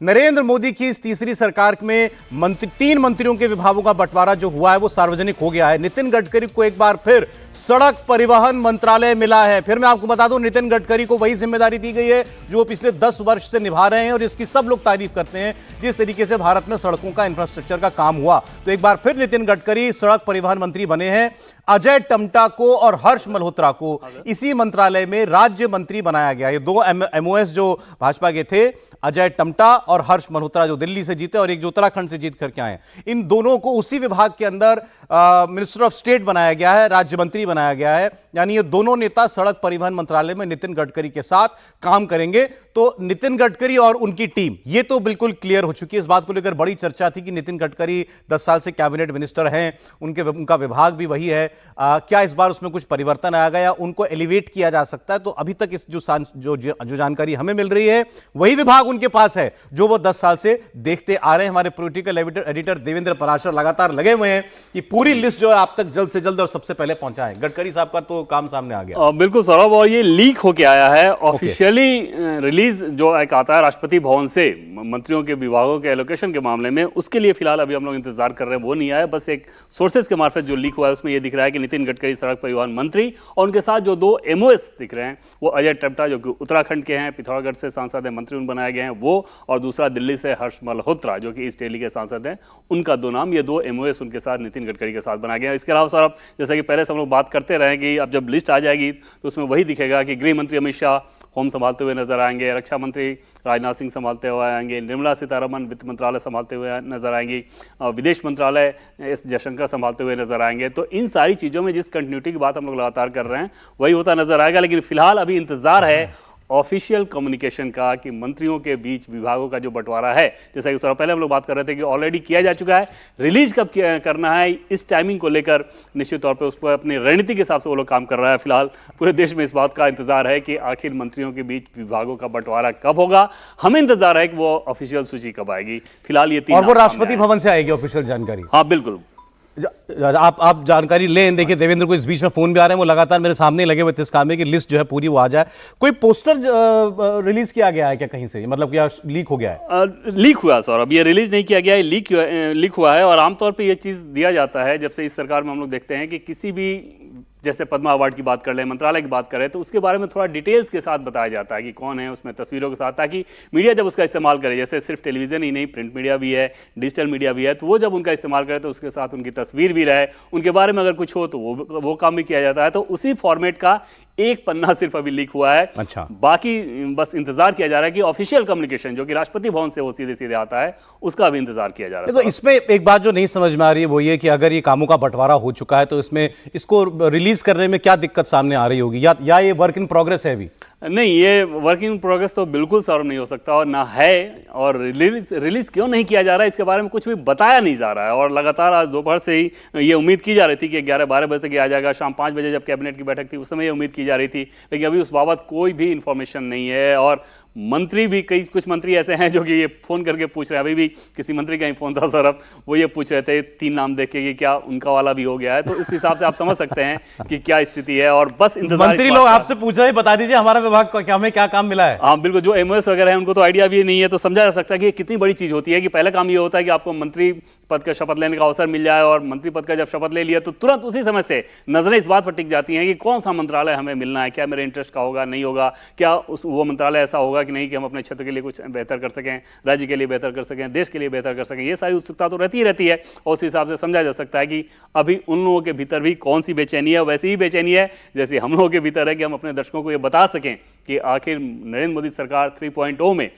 नरेंद्र मोदी की इस तीसरी सरकार में तीन मंत्रियों के विभागों का बंटवारा जो हुआ है वो सार्वजनिक हो गया है। नितिन गडकरी को एक बार फिर सड़क परिवहन मंत्रालय मिला है। फिर मैं आपको बता दूं, नितिन गडकरी को वही जिम्मेदारी दी गई है जो वो पिछले 10 वर्ष से निभा रहे हैं और इसकी सब लोग तारीफ करते हैं, जिस तरीके से भारत में सड़कों का इंफ्रास्ट्रक्चर का काम हुआ। तो एक बार फिर नितिन गडकरी सड़क परिवहन मंत्री बने हैं। अजय टम्टा को और हर्ष मल्होत्रा को इसी मंत्रालय में राज्य मंत्री बनाया गया। ये दो एमओएस जो भाजपा के थे, अजय टम्टा और हर्ष मल्होत्रा जो दिल्ली से जीते और एक जो उत्तराखंड से जीत करके आए, इन दोनों को उसी विभाग के अंदर मिनिस्टर ऑफ स्टेट बनाया गया है, राज्य मंत्री बनाया गया है। यानी ये दोनों नेता सड़क परिवहन मंत्रालय में नितिन गडकरी के साथ काम करेंगे। तो नितिन गडकरी और उनकी टीम ये तो बिल्कुल क्लियर हो चुकी है। इस बात को लेकर बड़ी चर्चा थी कि नितिन गडकरी 10 साल से कैबिनेट मिनिस्टर हैं, उनका विभाग भी वही है, क्या इस बार उसमें कुछ परिवर्तन आ गया, उनको एलिवेट किया जा सकता है? तो अभी तक इस जो जानकारी हमें मिल रही है वही विभाग उनके पास है जो वो 10 साल से देखते आ रहे हैं। हमारे पॉलिटिकल एडिटर देवेंद्र पराशर लगातार लगे हुए हैं कि पूरी लिस्ट जो है आप तक जल्द से जल्द और सबसे पहले पहुंचाएं। गडकरी साहब का तो काम सामने आ गया। बिल्कुल सौरभ, और ये लीक होके आया है ऑफिशियली रिलीज जो एक आता है राष्ट्रपति भवन से मंत्रियों के विभागों के एलोकेशन के मामले में, उसके लिए फिलहाल अभी हम लोग इंतजार कर रहे हैं, वो नहीं आया। बस एक सोर्सेज के मार्फत जो लीक हुआ है उसमें यह दिख रहा है कि नितिन गडकरी सड़क परिवहन मंत्री और उनके साथ जो दो एमओएस दिख रहे हैं वो अजय टम्टा जो कि उत्तराखंड के हैं, पिथौरागढ़ से सांसद हैं, मंत्री बनाए गए हैं वो, और दूसरा दिल्ली से हर्ष मल्होत्रा जो कि ईस्ट दिल्ली के सांसद हैं, उनका दो नाम, ये दो एमओएस उनके साथ नितिन गडकरी के साथ बनाया गया। इसके अलावा सौरभ, जैसा कि पहले से हम लोग बात करते रहे कि अब जब लिस्ट आ जाएगी तो उसमें वही दिखेगा कि गृह मंत्री अमित शाह होम संभालते हुए नजर आएंगे, रक्षा मंत्री राजनाथ सिंह संभालते हुए आएंगे, निर्मला सीतारमण वित्त मंत्रालय संभालते हुए नजर आएंगी, विदेश मंत्रालय एस जयशंकर संभालते हुए नजर आएंगे। तो इन सारी चीज़ों में जिस कंटिन्यूटी की बात हम लोग लगातार कर रहे हैं वही होता नजर आएगा। लेकिन फिलहाल अभी इंतजार है ऑफिशियल कम्युनिकेशन का कि मंत्रियों के बीच विभागों का जो बंटवारा है, जैसा कि पहले हम लोग बात कर रहे थे कि ऑलरेडी किया जा चुका है, रिलीज कब करना है इस टाइमिंग को लेकर निश्चित तौर पे उस पर अपनी रणनीति के हिसाब से वो लोग काम कर रहा है। फिलहाल पूरे देश में इस बात का इंतजार है कि आखिर मंत्रियों के बीच विभागों का बंटवारा कब होगा। हमें इंतजार है कि वो ऑफिशियल सूची कब आएगी। फिलहाल ये 3 और वो राष्ट्रपति भवन से आएगी ऑफिशियल जानकारी। हाँ बिल्कुल, आप जानकारी लें। देखिए देवेंद्र को इस बीच में फोन भी आ रहे हैं, वो लगातार मेरे सामने लगे हुए थे इस काम में कि लिस्ट जो है पूरी वो आ जाए। कोई पोस्टर रिलीज किया गया है क्या कहीं से, मतलब क्या लीक हो गया है? लीक हुआ सौरभ, ये रिलीज नहीं किया गया है, लीक हुआ है। और आमतौर पे ये चीज दिया जाता है जब से इस सरकार में हम लोग देखते हैं कि किसी भी, जैसे पद्मा अवार्ड की बात कर लें, मंत्रालय की बात करें, तो उसके बारे में थोड़ा डिटेल्स के साथ बताया जाता है कि कौन है उसमें, तस्वीरों के साथ, ताकि मीडिया जब उसका इस्तेमाल करे, जैसे सिर्फ टेलीविजन ही नहीं, प्रिंट मीडिया भी है, डिजिटल मीडिया भी है, तो वो जब उनका इस्तेमाल करे तो उसके साथ उनकी तस्वीर भी रहे, उनके बारे में अगर कुछ हो तो वो काम भी किया जाता है। तो उसी फॉर्मेट का एक पन्ना सिर्फ अभी लीक हुआ है। अच्छा, बाकी बस इंतजार किया जा रहा है कि ऑफिशियल कम्युनिकेशन जो कि राष्ट्रपति भवन से वो सीधे सीधे आता है उसका भी इंतजार किया जा रहा है। तो इसमें एक बात जो नहीं समझ में आ रही है वो ये कि अगर ये कामों का बंटवारा हो चुका है तो इसमें इसको रिलीज करने में क्या दिक्कत सामने आ रही होगी, या ये वर्क इन प्रोग्रेस है अभी? नहीं, ये वर्क इन प्रोग्रेस तो बिल्कुल सॉल्व नहीं हो सकता और ना है। और रिलीज क्यों नहीं किया जा रहा है इसके बारे में कुछ भी बताया नहीं जा रहा है। और लगातार आज दोपहर से ही ये उम्मीद की जा रही थी कि 11-12 बजे तक आ जाएगा। शाम 5 बजे जब कैबिनेट की बैठक थी उस समय ये उम्मीद की जा रही थी, लेकिन अभी उस बाबत कोई भी इंफॉर्मेशन नहीं है। और मंत्री भी, कुछ मंत्री ऐसे हैं जो कि ये फोन करके पूछ रहे हैं, अभी भी किसी मंत्री का ही फोन था सौरभ, वो ये पूछ रहे थे 3 नाम देखे कि क्या उनका वाला भी हो गया है। तो इस हिसाब से आप समझ सकते हैं कि क्या स्थिति है। और बस इंतजार, मंत्री लोग आपसे पूछ रहे हैं, बता दीजिए हमारा विभाग का हमें क्या काम मिला है। हाँ बिल्कुल, जो एमओएस वगैरह है उनको तो आइडिया भी नहीं है। तो समझा जा सकता है कि कितनी बड़ी चीज होती है कि पहला काम ये होता है कि आपको मंत्री पद का शपथ लेने का अवसर मिल जाए, और मंत्री पद का जब शपथ ले लिया तो तुरंत उसी समय से नजरें इस बात पर टिक जाती हैं कि कौन सा मंत्रालय हमें मिलना है, क्या मेरे इंटरेस्ट का होगा, नहीं होगा, क्या वो मंत्रालय ऐसा होगा कि नहीं कि हम अपने क्षेत्र के लिए कुछ बेहतर कर सकें, राज्य के लिए बेहतर कर सकें, देश के लिए बेहतर कर सकें। ये सारी उत्सुकता तो रहती ही रहती है। और उस हिसाब से समझा जा सकता है कि अभी उन लोगों के भीतर भी कौन सी बेचैनी है, वैसी ही बेचैनी है जैसे हम लोगों के भीतर है कि हम अपने दर्शकों को ये बता सकें कि आखिर नरेंद्र मोदी सरकार 3.0 में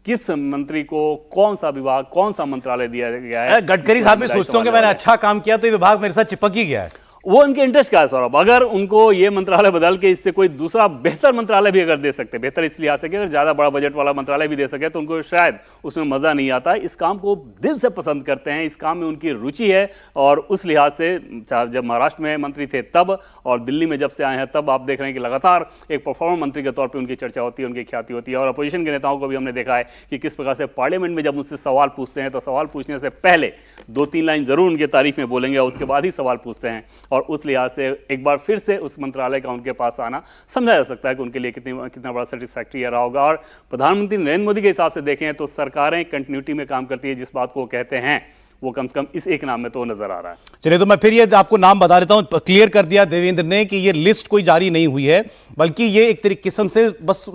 किस मंत्री को कौन सा विभाग, कौन सा मंत्रालय दिया गया है। गडकरी साहब भी सोचते हो कि मैंने अच्छा काम किया तो ये विभाग मेरे साथ चिपक ही गया है। वो उनके इंटरेस्ट का है सौरभ। अगर उनको ये मंत्रालय बदल के इससे कोई दूसरा बेहतर मंत्रालय भी अगर दे सकते, बेहतर इसलिए आ सके अगर ज्यादा बड़ा बजट वाला मंत्रालय भी दे सके, तो उनको शायद उसमें मजा नहीं आता। इस काम को दिल से पसंद करते हैं, इस काम में उनकी रुचि है। और उस लिहाज से जब महाराष्ट्र में मंत्री थे तब और दिल्ली में जब से आए हैं तब आप देख रहे हैं कि लगातार एक परफॉर्मर मंत्री के तौर पर उनकी चर्चा होती है, उनकी ख्याति होती है। और अपोजिशन के नेताओं को भी हमने देखा है कि किस प्रकार से पार्लियामेंट में जब उनसे सवाल पूछते हैं तो सवाल पूछने से पहले 2-3 लाइन जरूर उनके तारीफ में बोलेंगे और उसके बाद ही सवाल पूछते हैं। और और उस लिहाज से एक बार फिर से उस मंत्रालय का उनके पास आना समझा जा सकता है कि उनके लिए कितना बड़ा सेटिस्फैक्ट्री रहा होगा। और प्रधानमंत्री नरेंद्र मोदी के हिसाब से देखें तो सरकारें कंटिन्यूटी में काम करती है, जिस बात को वो कहते हैं वो कम से कम इस एक नाम में तो नजर आ रहा है। चलिए, तो मैं फिर ये आपको नाम बता देता हूं। क्लियर कर दिया देवेंद्र ने कि ये लिस्ट कोई जारी नहीं हुई है, बल्कि ये एक किस्म से बस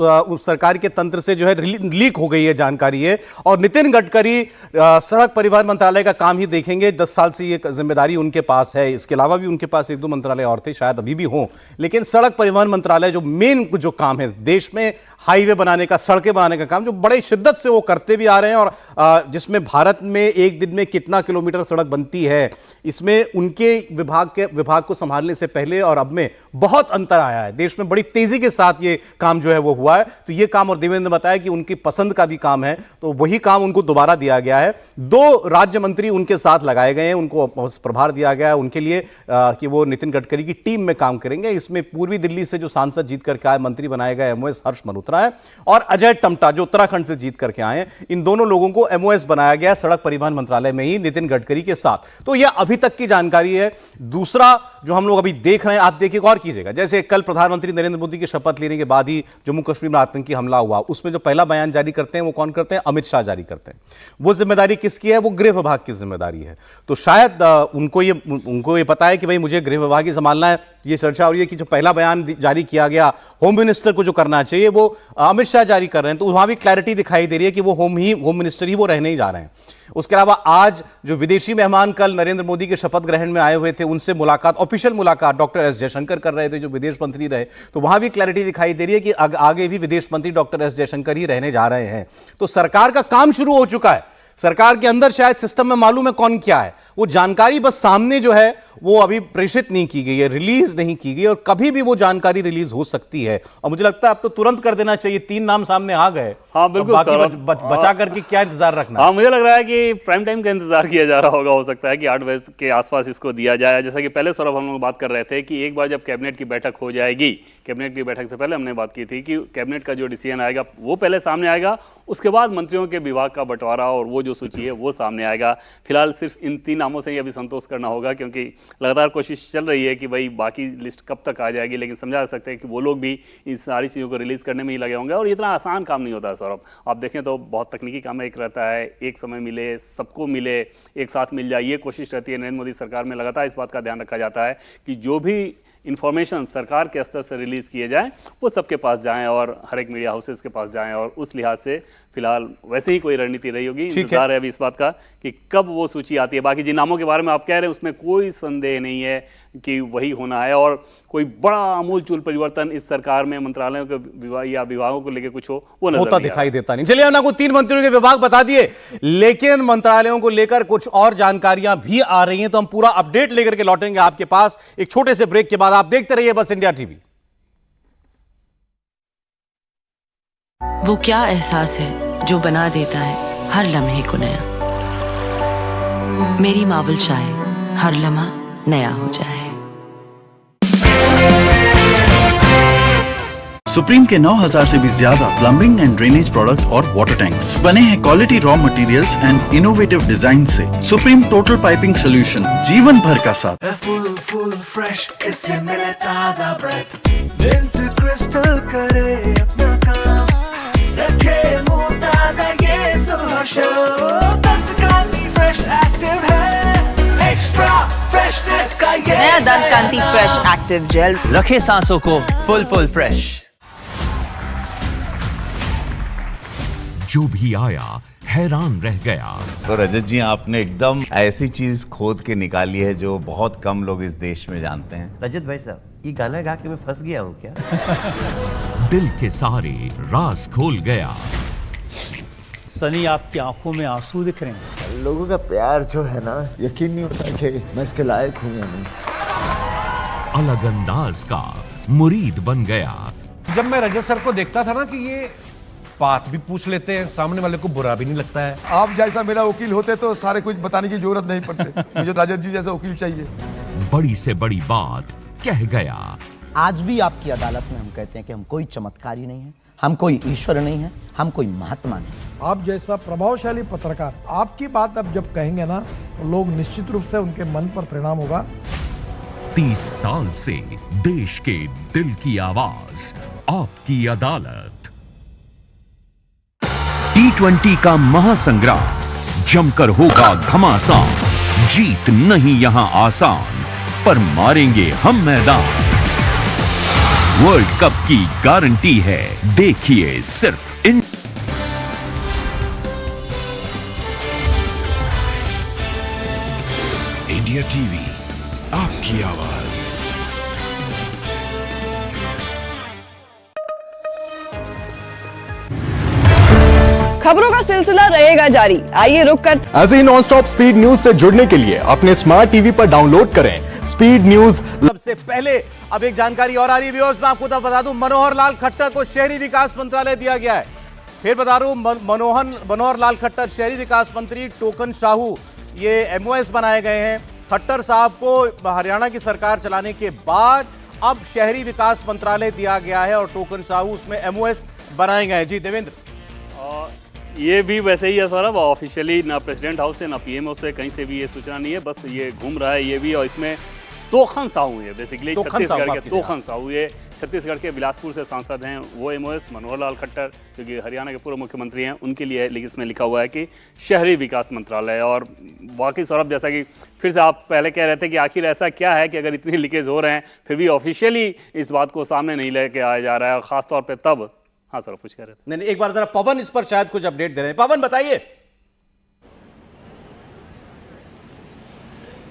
सरकार के तंत्र से जो है लीक हो गई है जानकारी है। और नितिन गडकरी सड़क परिवहन मंत्रालय का काम ही देखेंगे, 10 साल से ये जिम्मेदारी उनके पास है। इसके अलावा भी उनके पास 1-2 मंत्रालय और थे, शायद अभी भी हों, लेकिन सड़क परिवहन मंत्रालय जो मेन जो काम है देश में हाईवे बनाने का, सड़कें बनाने का काम, जो बड़े शिद्दत से वो करते भी आ रहे हैं, और जिसमें भारत में एक दिन में कितना किलोमीटर सड़क बनती है, इसमें उनके विभाग को संभालने से पहले और अब में बहुत अंतर आया है। देश में बड़ी तेजी के साथ ये काम जो है वो हुआ है। तो ये काम, और देवेंद्र ने बताया कि उनकी पसंद का भी काम है, तो वही काम उनको दोबारा दिया गया है। 2 राज्य मंत्री उनके साथ लगाए गए हैं, उनको प्रभार दिया गया है उनके लिए कि वो नितिन गडकरी की टीम में काम करेंगे। इसमें पूर्वी दिल्ली से जो सांसद जीत करके आए मंत्री बनाए गए एमओएस हर्ष मल्होत्रा है, और अजय टम्टा जो उत्तराखंड से जीत करके आए हैं। इन दोनों लोगों को एमओएस बनाया गया सड़क परिवहन मंत्रालय में ही नितिन गडकरी के साथ। तो यह अभी तक की जानकारी है। दूसरा जो हम लोग अभी देख रहे हैं, आप देखिए गौर कीजिएगा, जैसे कल प्रधानमंत्री नरेंद्र मोदी की शपथ लेने के बाद ही जम्मू कश्मीर में आतंकी हमला हुआ, उसमें जो पहला बयान जारी करते हैं वो कौन करते हैं? अमित शाह जारी करते हैं। वो जिम्मेदारी किसकी है? वो गृह विभाग की जिम्मेदारी है। तो शायद उनको ये पता है कि भाई मुझे गृह विभाग ही संभालना है। ये चर्चा हो रही है कि जो पहला बयान जारी किया गया होम मिनिस्टर को जो करना चाहिए वो अमित शाह जारी कर रहे हैं। तो वहां भी क्लैरिटी दिखाई दे रही है कि वो होम मिनिस्टर ही वो रहने ही जा रहे हैं। उसके अलावा आज जो विदेशी मेहमान कल नरेंद्र मोदी के शपथ ग्रहण में आए हुए थे, उनसे मुलाकात, ऑफिशियल मुलाकात डॉक्टर एस जयशंकर कर रहे थे, जो विदेश मंत्री रहे। तो वहां भी क्लैरिटी दिखाई दे रही है कि आगे भी विदेश मंत्री डॉक्टर एस जयशंकर ही रहने जा रहे हैं। तो सरकार का काम शुरू हो चुका है। सरकार के अंदर शायद सिस्टम में मालूम है कौन क्या है, वो जानकारी बस सामने जो है वो अभी प्रेषित नहीं की गई है, रिलीज नहीं की गई, और कभी भी वो जानकारी रिलीज हो सकती है। और मुझे लगता है अब तो तुरंत कर देना चाहिए। 3 नाम सामने आ गए। हाँ बिल्कुल, बचा करके क्या इंतजार रखना। हाँ, मुझे लग रहा है कि प्राइम टाइम का इंतजार किया जा रहा होगा। हो सकता है कि 8 बजे के आसपास इसको दिया जाए। जैसा कि पहले सौरभ हम लोग बात कर रहे थे कि एक बार जब कैबिनेट की बैठक हो जाएगी, कैबिनेट की बैठक से पहले हमने बात की थी कि कैबिनेट का जो डिसीजन आएगा वो पहले सामने आएगा, उसके बाद मंत्रियों के विभाग का बंटवारा और वो जो सूची है वो सामने आएगा। फिलहाल सिर्फ इन 3 नामों से ही अभी संतोष करना होगा, क्योंकि लगातार कोशिश चल रही है कि भाई बाकी लिस्ट कब तक आ जाएगी, लेकिन समझा जा सकता है कि वो लोग भी इन सारी चीज़ों को रिलीज करने में ही लगे होंगे। और इतना आसान काम नहीं होता है सौरभ। आप देखें तो बहुत तकनीकी काम एक रहता है, एक समय मिले, सबको मिले, एक साथ मिल जाए, ये कोशिश रहती है। नरेंद्र मोदी सरकार में लगातार इस बात का ध्यान रखा जाता है कि जो भी इंफॉर्मेशन सरकार के स्तर से रिलीज किए जाएं वो सबके पास जाएं और हर एक मीडिया हाउसेस के पास जाएं। और उस लिहाज से फिलहाल वैसे ही कोई रणनीति रही होगी। इंतजार है अभी इस बात का कि कब वो सूची आती है। बाकी जिन नामों के बारे में आप कह रहे हैं उसमें कोई संदेह नहीं है कि वही होना है, और कोई बड़ा आमूलचूल परिवर्तन इस सरकार में मंत्रालयों के या विभागों को लेकर कुछ हो वो नजर होता दिखाई देता नहीं। चलिए, आपको 3 मंत्रियों के विभाग बता दिए, लेकिन मंत्रालयों को लेकर कुछ और जानकारियां भी आ रही हैं। तो हम पूरा अपडेट लेकर के लौटेंगे आपके पास एक छोटे से ब्रेक के बाद। आप देखते रहिए बस इंडिया टीवी। वो क्या एहसास है जो बना देता है हर लम्हे को नया। मेरी मावल चाहे हर लम्हा नया हो जाए। सुप्रीम के 9000 से भी ज्यादा प्लम्बिंग एंड ड्रेनेज प्रोडक्ट्स और वाटर टैंक्स बने हैं quality raw materials and innovative design से। सुप्रीम टोटल पाइपिंग सोल्यूशन, जीवन भर का साथ। फुल फ्रेश, इससे मिले ताजा ब्रेथ। मिंट क्रिस्टल करे अपना काम, रखे मुंह ताजा ये सुबह शो। दंत कांति फ्रेश एक्टिव है, एक्स्ट्रा फ्रेशनेस का ये नया दंत कांति फ्रेश एक्टिव जेल रखे सांसों को फुल फ्रेश। जो भी आया हैरान रह गया। तो रजत जी, आपने एकदम ऐसी चीज खोद के निकाली है जो बहुत कम लोग इस देश में जानते हैं। रजत भाई साहब, ये गाना गा के मैं फंस गया हूँ क्या? दिल के सारे राज खोल गया। सनी, आपकी आंखों में आंसू दिख रहे हैं। लोगों का प्यार जो है ना, यकीन नहीं होता कि मैं इसके लायक हूँ या नहीं। अलग अंदाज का मुरीद बन गया। जब मैं रजत सर को देखता था ना कि ये बात भी पूछ लेते हैं, सामने वाले को बुरा भी नहीं लगता है। आप जैसा मेरा वकील होते तो सारे कुछ बताने की जरूरत नहीं पड़ती। मुझे रजत जी जैसा वकील चाहिए। बड़ी से बड़ी बात कह गया। आज भी आपकी अदालत में हम कहते हैं कि हम कोई चमत्कारी नहीं है, हम कोई ईश्वर नहीं है, हम कोई महात्मा नहीं। आप जैसा प्रभावशाली पत्रकार आपकी बात अब जब कहेंगे ना, तो लोग निश्चित रूप से उनके मन पर परिणाम होगा। 30 साल से देश के दिल की आवाज, आपकी अदालत। T20 का महासंग्राम जमकर होगा घमासान। जीत नहीं यहां आसान, पर मारेंगे हम मैदान। वर्ल्ड कप की गारंटी है, देखिए सिर्फ इन इंडिया टीवी, आपकी आवाज। खबरों का सिलसिला रहेगा जारी। आइए रुक कर ऐसे ही नॉन स्टॉप स्पीड न्यूज से जुड़ने के लिए अपने स्मार्ट टीवी पर डाउनलोड करें स्पीड न्यूज। सबसे पहले अब एक जानकारी और आ रही है व्यूअर्स, मैं आपको बता दूं, मनोहर लाल खट्टर को शहरी विकास मंत्रालय दिया गया है। फिर बता दूं, मनोहर लाल खट्टर शहरी विकास मंत्री, टोकन साहू ये एमओएस बनाए गए हैं। खट्टर साहब को हरियाणा की सरकार चलाने के बाद अब शहरी विकास मंत्रालय दिया गया है और टोकन साहू उसमें एमओएस बनाए गए हैं। जी देवेंद्र, ये भी वैसे ही है सौरभ, ऑफिशियली ना प्रेसिडेंट हाउस से ना पीएमओ से कहीं से भी ये सूचना नहीं है, बस ये घूम रहा है ये भी। और इसमें तोखन साहू है बेसिकली, छत्तीसगढ़ के तोखन साहू, ये छत्तीसगढ़ के बिलासपुर से सांसद हैं। वो एमओएस मनोहर लाल खट्टर जो कि हरियाणा के पूर्व मुख्यमंत्री हैं उनके लिए, लेकिन इसमें लिखा हुआ है कि शहरी विकास मंत्रालय। और वाकई सौरभ, जैसा कि फिर से आप पहले कह रहे थे कि आखिर ऐसा क्या है कि अगर इतनी लीकेज हो रहे हैं फिर भी ऑफिशियली इस बात को सामने नहीं लेके आया जा रहा है, खासतौर पर तब। हाँ सर, कुछ कह रहे थे। नहीं, एक बार जरा पवन इस पर शायद कुछ अपडेट दे रहे हैं। पवन बताइए।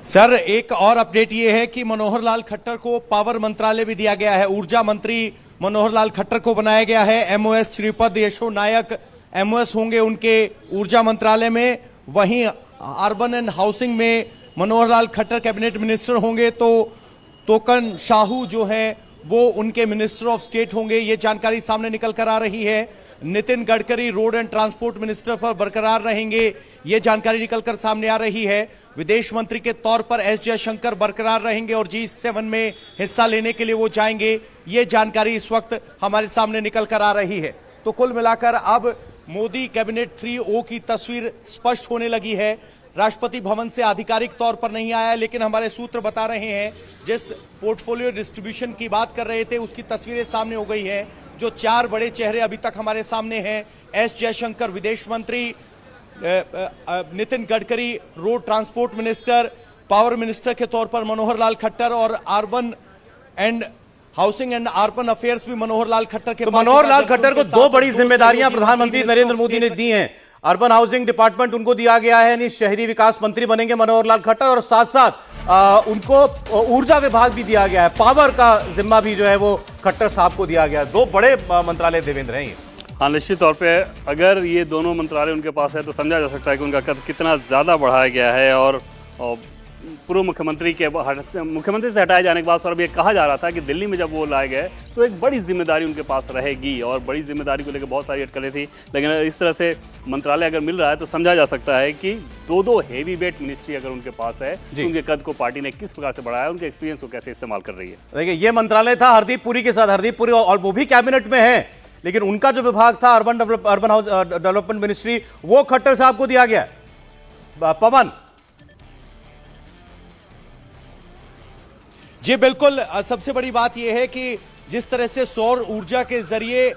सर, एक और अपडेट ये है कि मनोहर लाल खट्टर को पावर मंत्रालय भी दिया गया है। ऊर्जा मंत्री मनोहर लाल खट्टर को बनाया गया है। एमओएस श्रीपद यशो नायक एमओएस होंगे उनके ऊर्जा मंत्रालय में। वहीं अर्बन एंड हाउसिंग में मनोहर लाल खट्टर कैबिनेट मिनिस्टर होंगे, तो टोकन साहू जो है वो उनके मिनिस्टर ऑफ स्टेट होंगे। ये जानकारी सामने निकल कर आ रही है। Nitin Gadkari road and transport minister पर बरकरार रहेंगे, ये जानकारी निकलकर सामने आ रही है। विदेश मंत्री के तौर पर एस जयशंकर बरकरार रहेंगे और G7 में हिस्सा लेने के लिए वो जाएंगे, ये जानकारी इस वक्त हमारे सामने निकल कर आ रही है। तो कुल मिलाकर अब मोदी कैबिनेट 3O की तस्वीर स्पष्ट होने लगी है। राष्ट्रपति भवन से आधिकारिक तौर पर नहीं आया, लेकिन हमारे सूत्र बता रहे हैं जिस पोर्टफोलियो डिस्ट्रीब्यूशन की बात कर रहे थे उसकी तस्वीरें सामने हो गई है। जो 4 बड़े चेहरे अभी तक हमारे सामने हैं, एस जयशंकर विदेश मंत्री, Nitin Gadkari road transport minister, power minister के तौर पर मनोहर लाल खट्टर और urban and housing and urban affairs भी मनोहर लाल खट्टर के। तो मनोहर लाल खट्टर को 2 बड़ी जिम्मेदारियां प्रधानमंत्री नरेंद्र मोदी ने दी हैं। अर्बन हाउसिंग डिपार्टमेंट उनको दिया गया है, यानी शहरी विकास मंत्री बनेंगे मनोहर लाल खट्टर, और साथ साथ उनको ऊर्जा विभाग भी दिया गया है। पावर का जिम्मा भी जो है वो खट्टर साहब को दिया गया है। 2 बड़े मंत्रालय देवेंद्र हैं ये। हाँ, निश्चित तौर पे अगर ये दोनों मंत्रालय उनके पास है तो समझा जा सकता है कि उनका कद कितना ज़्यादा बढ़ाया गया है। और पूर्व मुख्यमंत्री से हटाए जाने के बाद सौरभ ये कहा जा रहा था कि दिल्ली में जब वो लाए गए तो एक बड़ी जिम्मेदारी उनके पास रहेगी, और बड़ी जिम्मेदारी को लेकर बहुत सारी अटकलें थी। लेकिन इस तरह से मंत्रालय अगर मिल रहा है तो समझा जा सकता है कि 2 हेवी वेट मिनिस्ट्री अगर उनके पास है तो उनके कद को पार्टी ने किस प्रकार से बढ़ाया, उनके एक्सपीरियंस को कैसे इस्तेमाल कर रही है। देखिए, ये मंत्रालय था हरदीप पुरी के साथ, हरदीप पुरी और वो भी कैबिनेट में है, लेकिन उनका जो विभाग था अर्बन हाउस डेवलपमेंट मिनिस्ट्री, वो खट्टर साहब को दिया गया। पवन जी बिल्कुल, सबसे बड़ी बात यह है कि जिस तरह से सौर ऊर्जा के जरिए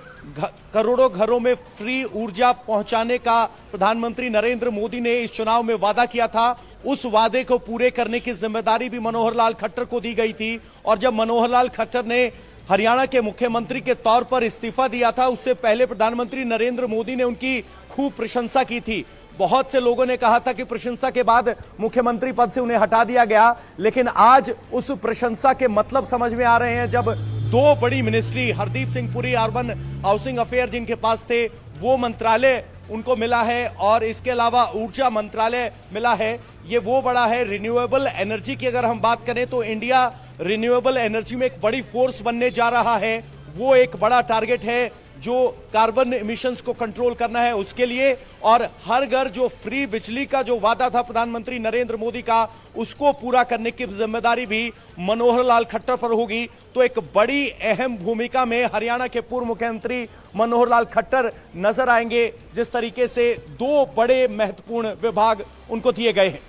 करोड़ों घरों में फ्री ऊर्जा पहुंचाने का प्रधानमंत्री नरेंद्र मोदी ने इस चुनाव में वादा किया था, उस वादे को पूरे करने की जिम्मेदारी भी मनोहर लाल खट्टर को दी गई थी। और जब मनोहर लाल खट्टर ने हरियाणा के मुख्यमंत्री के तौर पर इस्तीफा दिया था, उससे पहले प्रधानमंत्री नरेंद्र मोदी ने उनकी खूब प्रशंसा की थी। बहुत से लोगों ने कहा था कि प्रशंसा के बाद मुख्यमंत्री पद से उन्हें हटा दिया गया, लेकिन आज उस प्रशंसा के मतलब समझ में आ रहे हैं जब 2 बड़ी ministry, Hardeep Singh Puri urban housing affair जिनके पास थे, वो मंत्रालय उनको मिला है, और इसके अलावा ऊर्जा मंत्रालय मिला है। ये वो बड़ा है। रिन्यूएबल एनर्जी की अगर हम बात करें तो इंडिया रिन्यूएबल एनर्जी में एक बड़ी फोर्स बनने जा रहा है। वो एक बड़ा टारगेट है जो कार्बन एमिशंस को कंट्रोल करना है उसके लिए, और हर घर जो फ्री बिजली का जो वादा था प्रधानमंत्री नरेंद्र मोदी का, उसको पूरा करने की जिम्मेदारी भी मनोहर लाल खट्टर पर होगी। तो एक बड़ी अहम भूमिका में हरियाणा के पूर्व मुख्यमंत्री मनोहर लाल खट्टर नजर आएंगे, जिस तरीके से 2 बड़े महत्वपूर्ण विभाग उनको दिए गए हैं।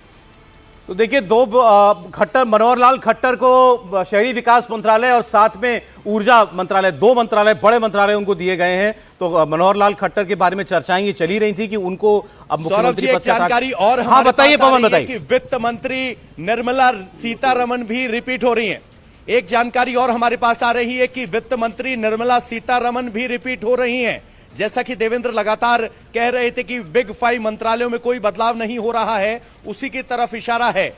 तो देखिए दो खट्टर, मनोहर लाल खट्टर को शहरी विकास मंत्रालय और साथ में ऊर्जा मंत्रालय, दो मंत्रालय, बड़े मंत्रालय उनको दिए गए हैं। तो मनोहर लाल खट्टर के बारे में चर्चाएं ये चली रही थी कि उनको अब मुख्यमंत्री पद से जानकारी और हाँ बताइए पवन, बताइए कि वित्त मंत्री निर्मला सीतारमण भी रिपीट हो रही हैं। एक जानकारी और हमारे पास आ रही है कि वित्त मंत्री निर्मला सीतारमण भी रिपीट हो रही हैं। जैसा कि देवेंद्र लगातार कह रहे थे कि बिग 5 मंत्रालयों में कोई बदलाव नहीं हो रहा है, उसी की तरफ इशारा है।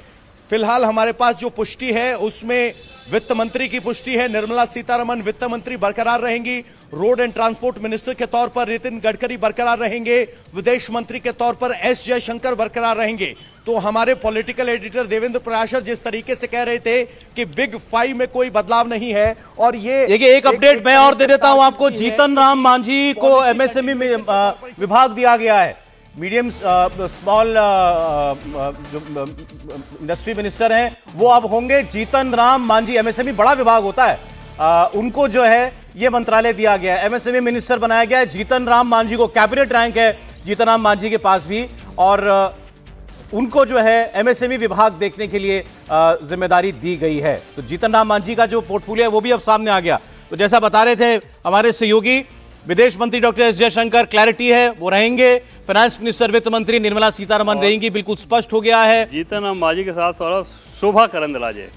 फिलहाल हमारे पास जो पुष्टि है उसमें वित्त मंत्री की पुष्टि है, निर्मला सीतारमण वित्त मंत्री बरकरार रहेंगी। रोड एंड ट्रांसपोर्ट मिनिस्टर के तौर पर नितिन गडकरी बरकरार रहेंगे। विदेश मंत्री के तौर पर एस जयशंकर बरकरार रहेंगे। तो हमारे पॉलिटिकल एडिटर देवेंद्र प्रयासर जिस तरीके से कह रहे थे कि बिग 5 में कोई बदलाव नहीं है, और ये देखिए एक अपडेट मैं और दे देता हूं आपको। जीतन राम मांझी को एमएसएमई में विभाग दिया गया है। मीडियम स्मॉल जो इंडस्ट्री मिनिस्टर हैं वो अब होंगे जीतन राम मांझी। एमएसएमई बड़ा विभाग होता है, उनको जो है ये मंत्रालय दिया गया है, एमएसएमई मिनिस्टर बनाया गया है जीतन राम मांझी को। कैबिनेट रैंक है जीतन राम मांझी के पास भी, और उनको जो है एमएसएमई विभाग देखने के लिए जिम्मेदारी दी गई है। तो जीतन राम मांझी का जो पोर्टफोलियो है वो भी अब सामने आ गया। तो जैसा बता रहे थे हमारे सहयोगी विदेश मंत्री डॉक्टर एस जयशंकर, क्लैरिटी है वो रहेंगे। फाइनेंस मिनिस्टर वित्त मंत्री निर्मला सीतारमण रहेंगी, बिल्कुल स्पष्ट हो गया है। जीतन राम मांझी के साथ सौरभ शोभा करंदलाजे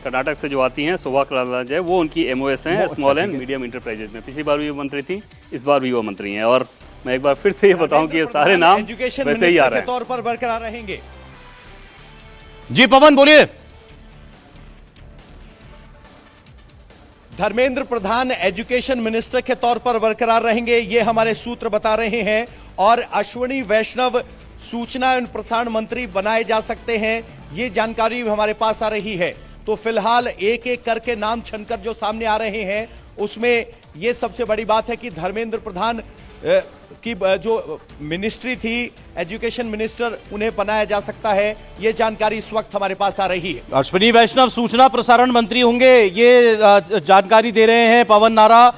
कर्नाटक से जो आती हैं, शोभा करंदलाजे, वो उनकी एमओएस हैं स्मॉल एंड मीडियम इंटरप्राइजेज में। पिछली बार भी वो मंत्री थी, इस बार भी वो मंत्री हैं। और मैं एक बार फिर से ये बताऊं कि ये सारे नाम वैसे ही आ रहे हैं, तौर पर बरकरार रहेंगे। जी पवन बोलिए। धर्मेंद्र प्रधान एजुकेशन मिनिस्टर के तौर पर बरकरार रहेंगे, ये हमारे सूत्र बता रहे हैं। और अश्विनी वैष्णव सूचना एवं प्रसारण मंत्री बनाए जा सकते हैं, ये जानकारी हमारे पास आ रही है। तो फिलहाल एक एक करके नाम छनकर जो सामने आ रहे हैं उसमें ये सबसे बड़ी बात है कि धर्मेंद्र प्रधान की जो मिनिस्ट्री थी एजुकेशन मिनिस्टर, उन्हें बनाया जा सकता है, ये जानकारी इस वक्त हमारे पास आ रही है। अश्विनी वैष्णव सूचना प्रसारण मंत्री होंगे, ये जानकारी दे रहे हैं पवन नारा।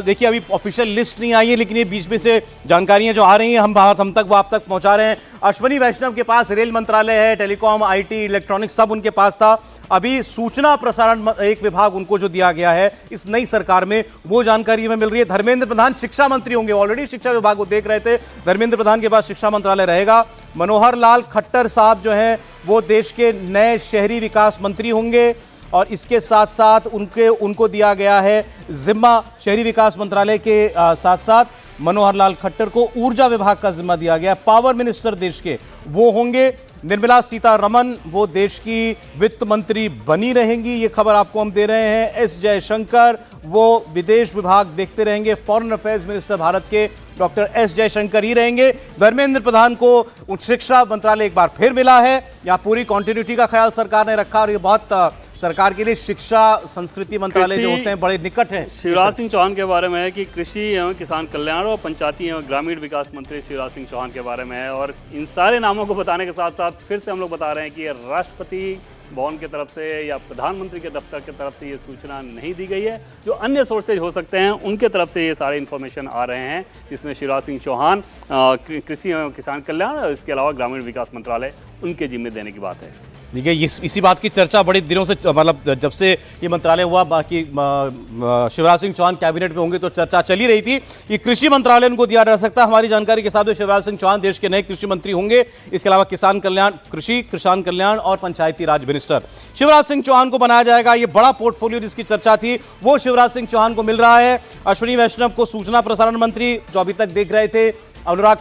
देखिए अभी ऑफिशियल लिस्ट नहीं आई है, लेकिन ये बीच में से जानकारियां जो आ रही हैं हम तक वो आप तक पहुंचा रहे हैं। अश्विनी वैष्णव के पास रेल मंत्रालय है, टेलीकॉम, आईटी, इलेक्ट्रॉनिक्स सब उनके पास था। अभी सूचना प्रसारण एक विभाग उनको जो दिया गया है इस नई सरकार में, वो जानकारी हमें मिल रही है। धर्मेंद्र प्रधान शिक्षा मंत्री होंगे, ऑलरेडी शिक्षा विभाग को देख रहे थे, धर्मेंद्र प्रधान के पास शिक्षा मंत्रालय रहेगा। मनोहर लाल खट्टर साहब जो हैं वो देश के नए शहरी विकास मंत्री होंगे, और इसके साथ साथ उनको दिया गया है जिम्मा शहरी विकास मंत्रालय के साथ साथ मनोहर लाल खट्टर को ऊर्जा विभाग का जिम्मा दिया गया। पावर मिनिस्टर देश के वो होंगे। निर्मला सीतारमण वो देश की वित्त मंत्री बनी रहेंगी, ये खबर आपको हम दे रहे हैं। एस जयशंकर वो विदेश विभाग देखते रहेंगे, फॉरेन अफेयर्स मिनिस्टर भारत के डॉक्टर एस जयशंकर ही रहेंगे। धर्मेंद्र प्रधान को शिक्षा मंत्रालय एक बार फिर मिला है, यहाँ पूरी कॉन्टिन्यूटी का ख्याल सरकार ने रखा, और ये बहुत सरकार के लिए शिक्षा संस्कृति मंत्रालय जो होते हैं बड़े निकट हैं। शिवराज सिंह चौहान के बारे में है कि कृषि एवं किसान कल्याण और पंचायती एवं ग्रामीण विकास मंत्री शिवराज सिंह चौहान के बारे में है। और इन सारे नामों को बताने के साथ साथ फिर से हम लोग बता रहे हैं कि ये राष्ट्रपति भवन की तरफ से या प्रधानमंत्री के दफ्तर की तरफ से ये सूचना नहीं दी गई है। जो अन्य सोर्सेज हो सकते हैं उनके तरफ से ये सारे इन्फॉर्मेशन आ रहे हैं, जिसमें शिवराज सिंह चौहान कृषि एवं किसान कल्याण और इसके अलावा ग्रामीण विकास मंत्रालय उनके जिम्मे देने की बात है। देखिए इसी बात की चर्चा बड़े दिनों से, मतलब जब से ये मंत्रालय हुआ, बाकी शिवराज सिंह चौहान कैबिनेट में होंगे तो चर्चा चली रही थी कि कृषि मंत्रालय उनको दिया जा सकता है। हमारी जानकारी के हिसाब से शिवराज सिंह चौहान देश के नए कृषि मंत्री होंगे। इसके अलावा किसान कल्याण, कृषि, किसान कल्याण और पंचायती राज मिनिस्टर शिवराज सिंह चौहान को बनाया जाएगा। ये बड़ा पोर्टफोलियो जिसकी चर्चा थी वो शिवराज सिंह चौहान को मिल रहा है। अश्विनी वैष्णव को सूचना प्रसारण मंत्री जो अभी तक देख रहे थे, अनुराग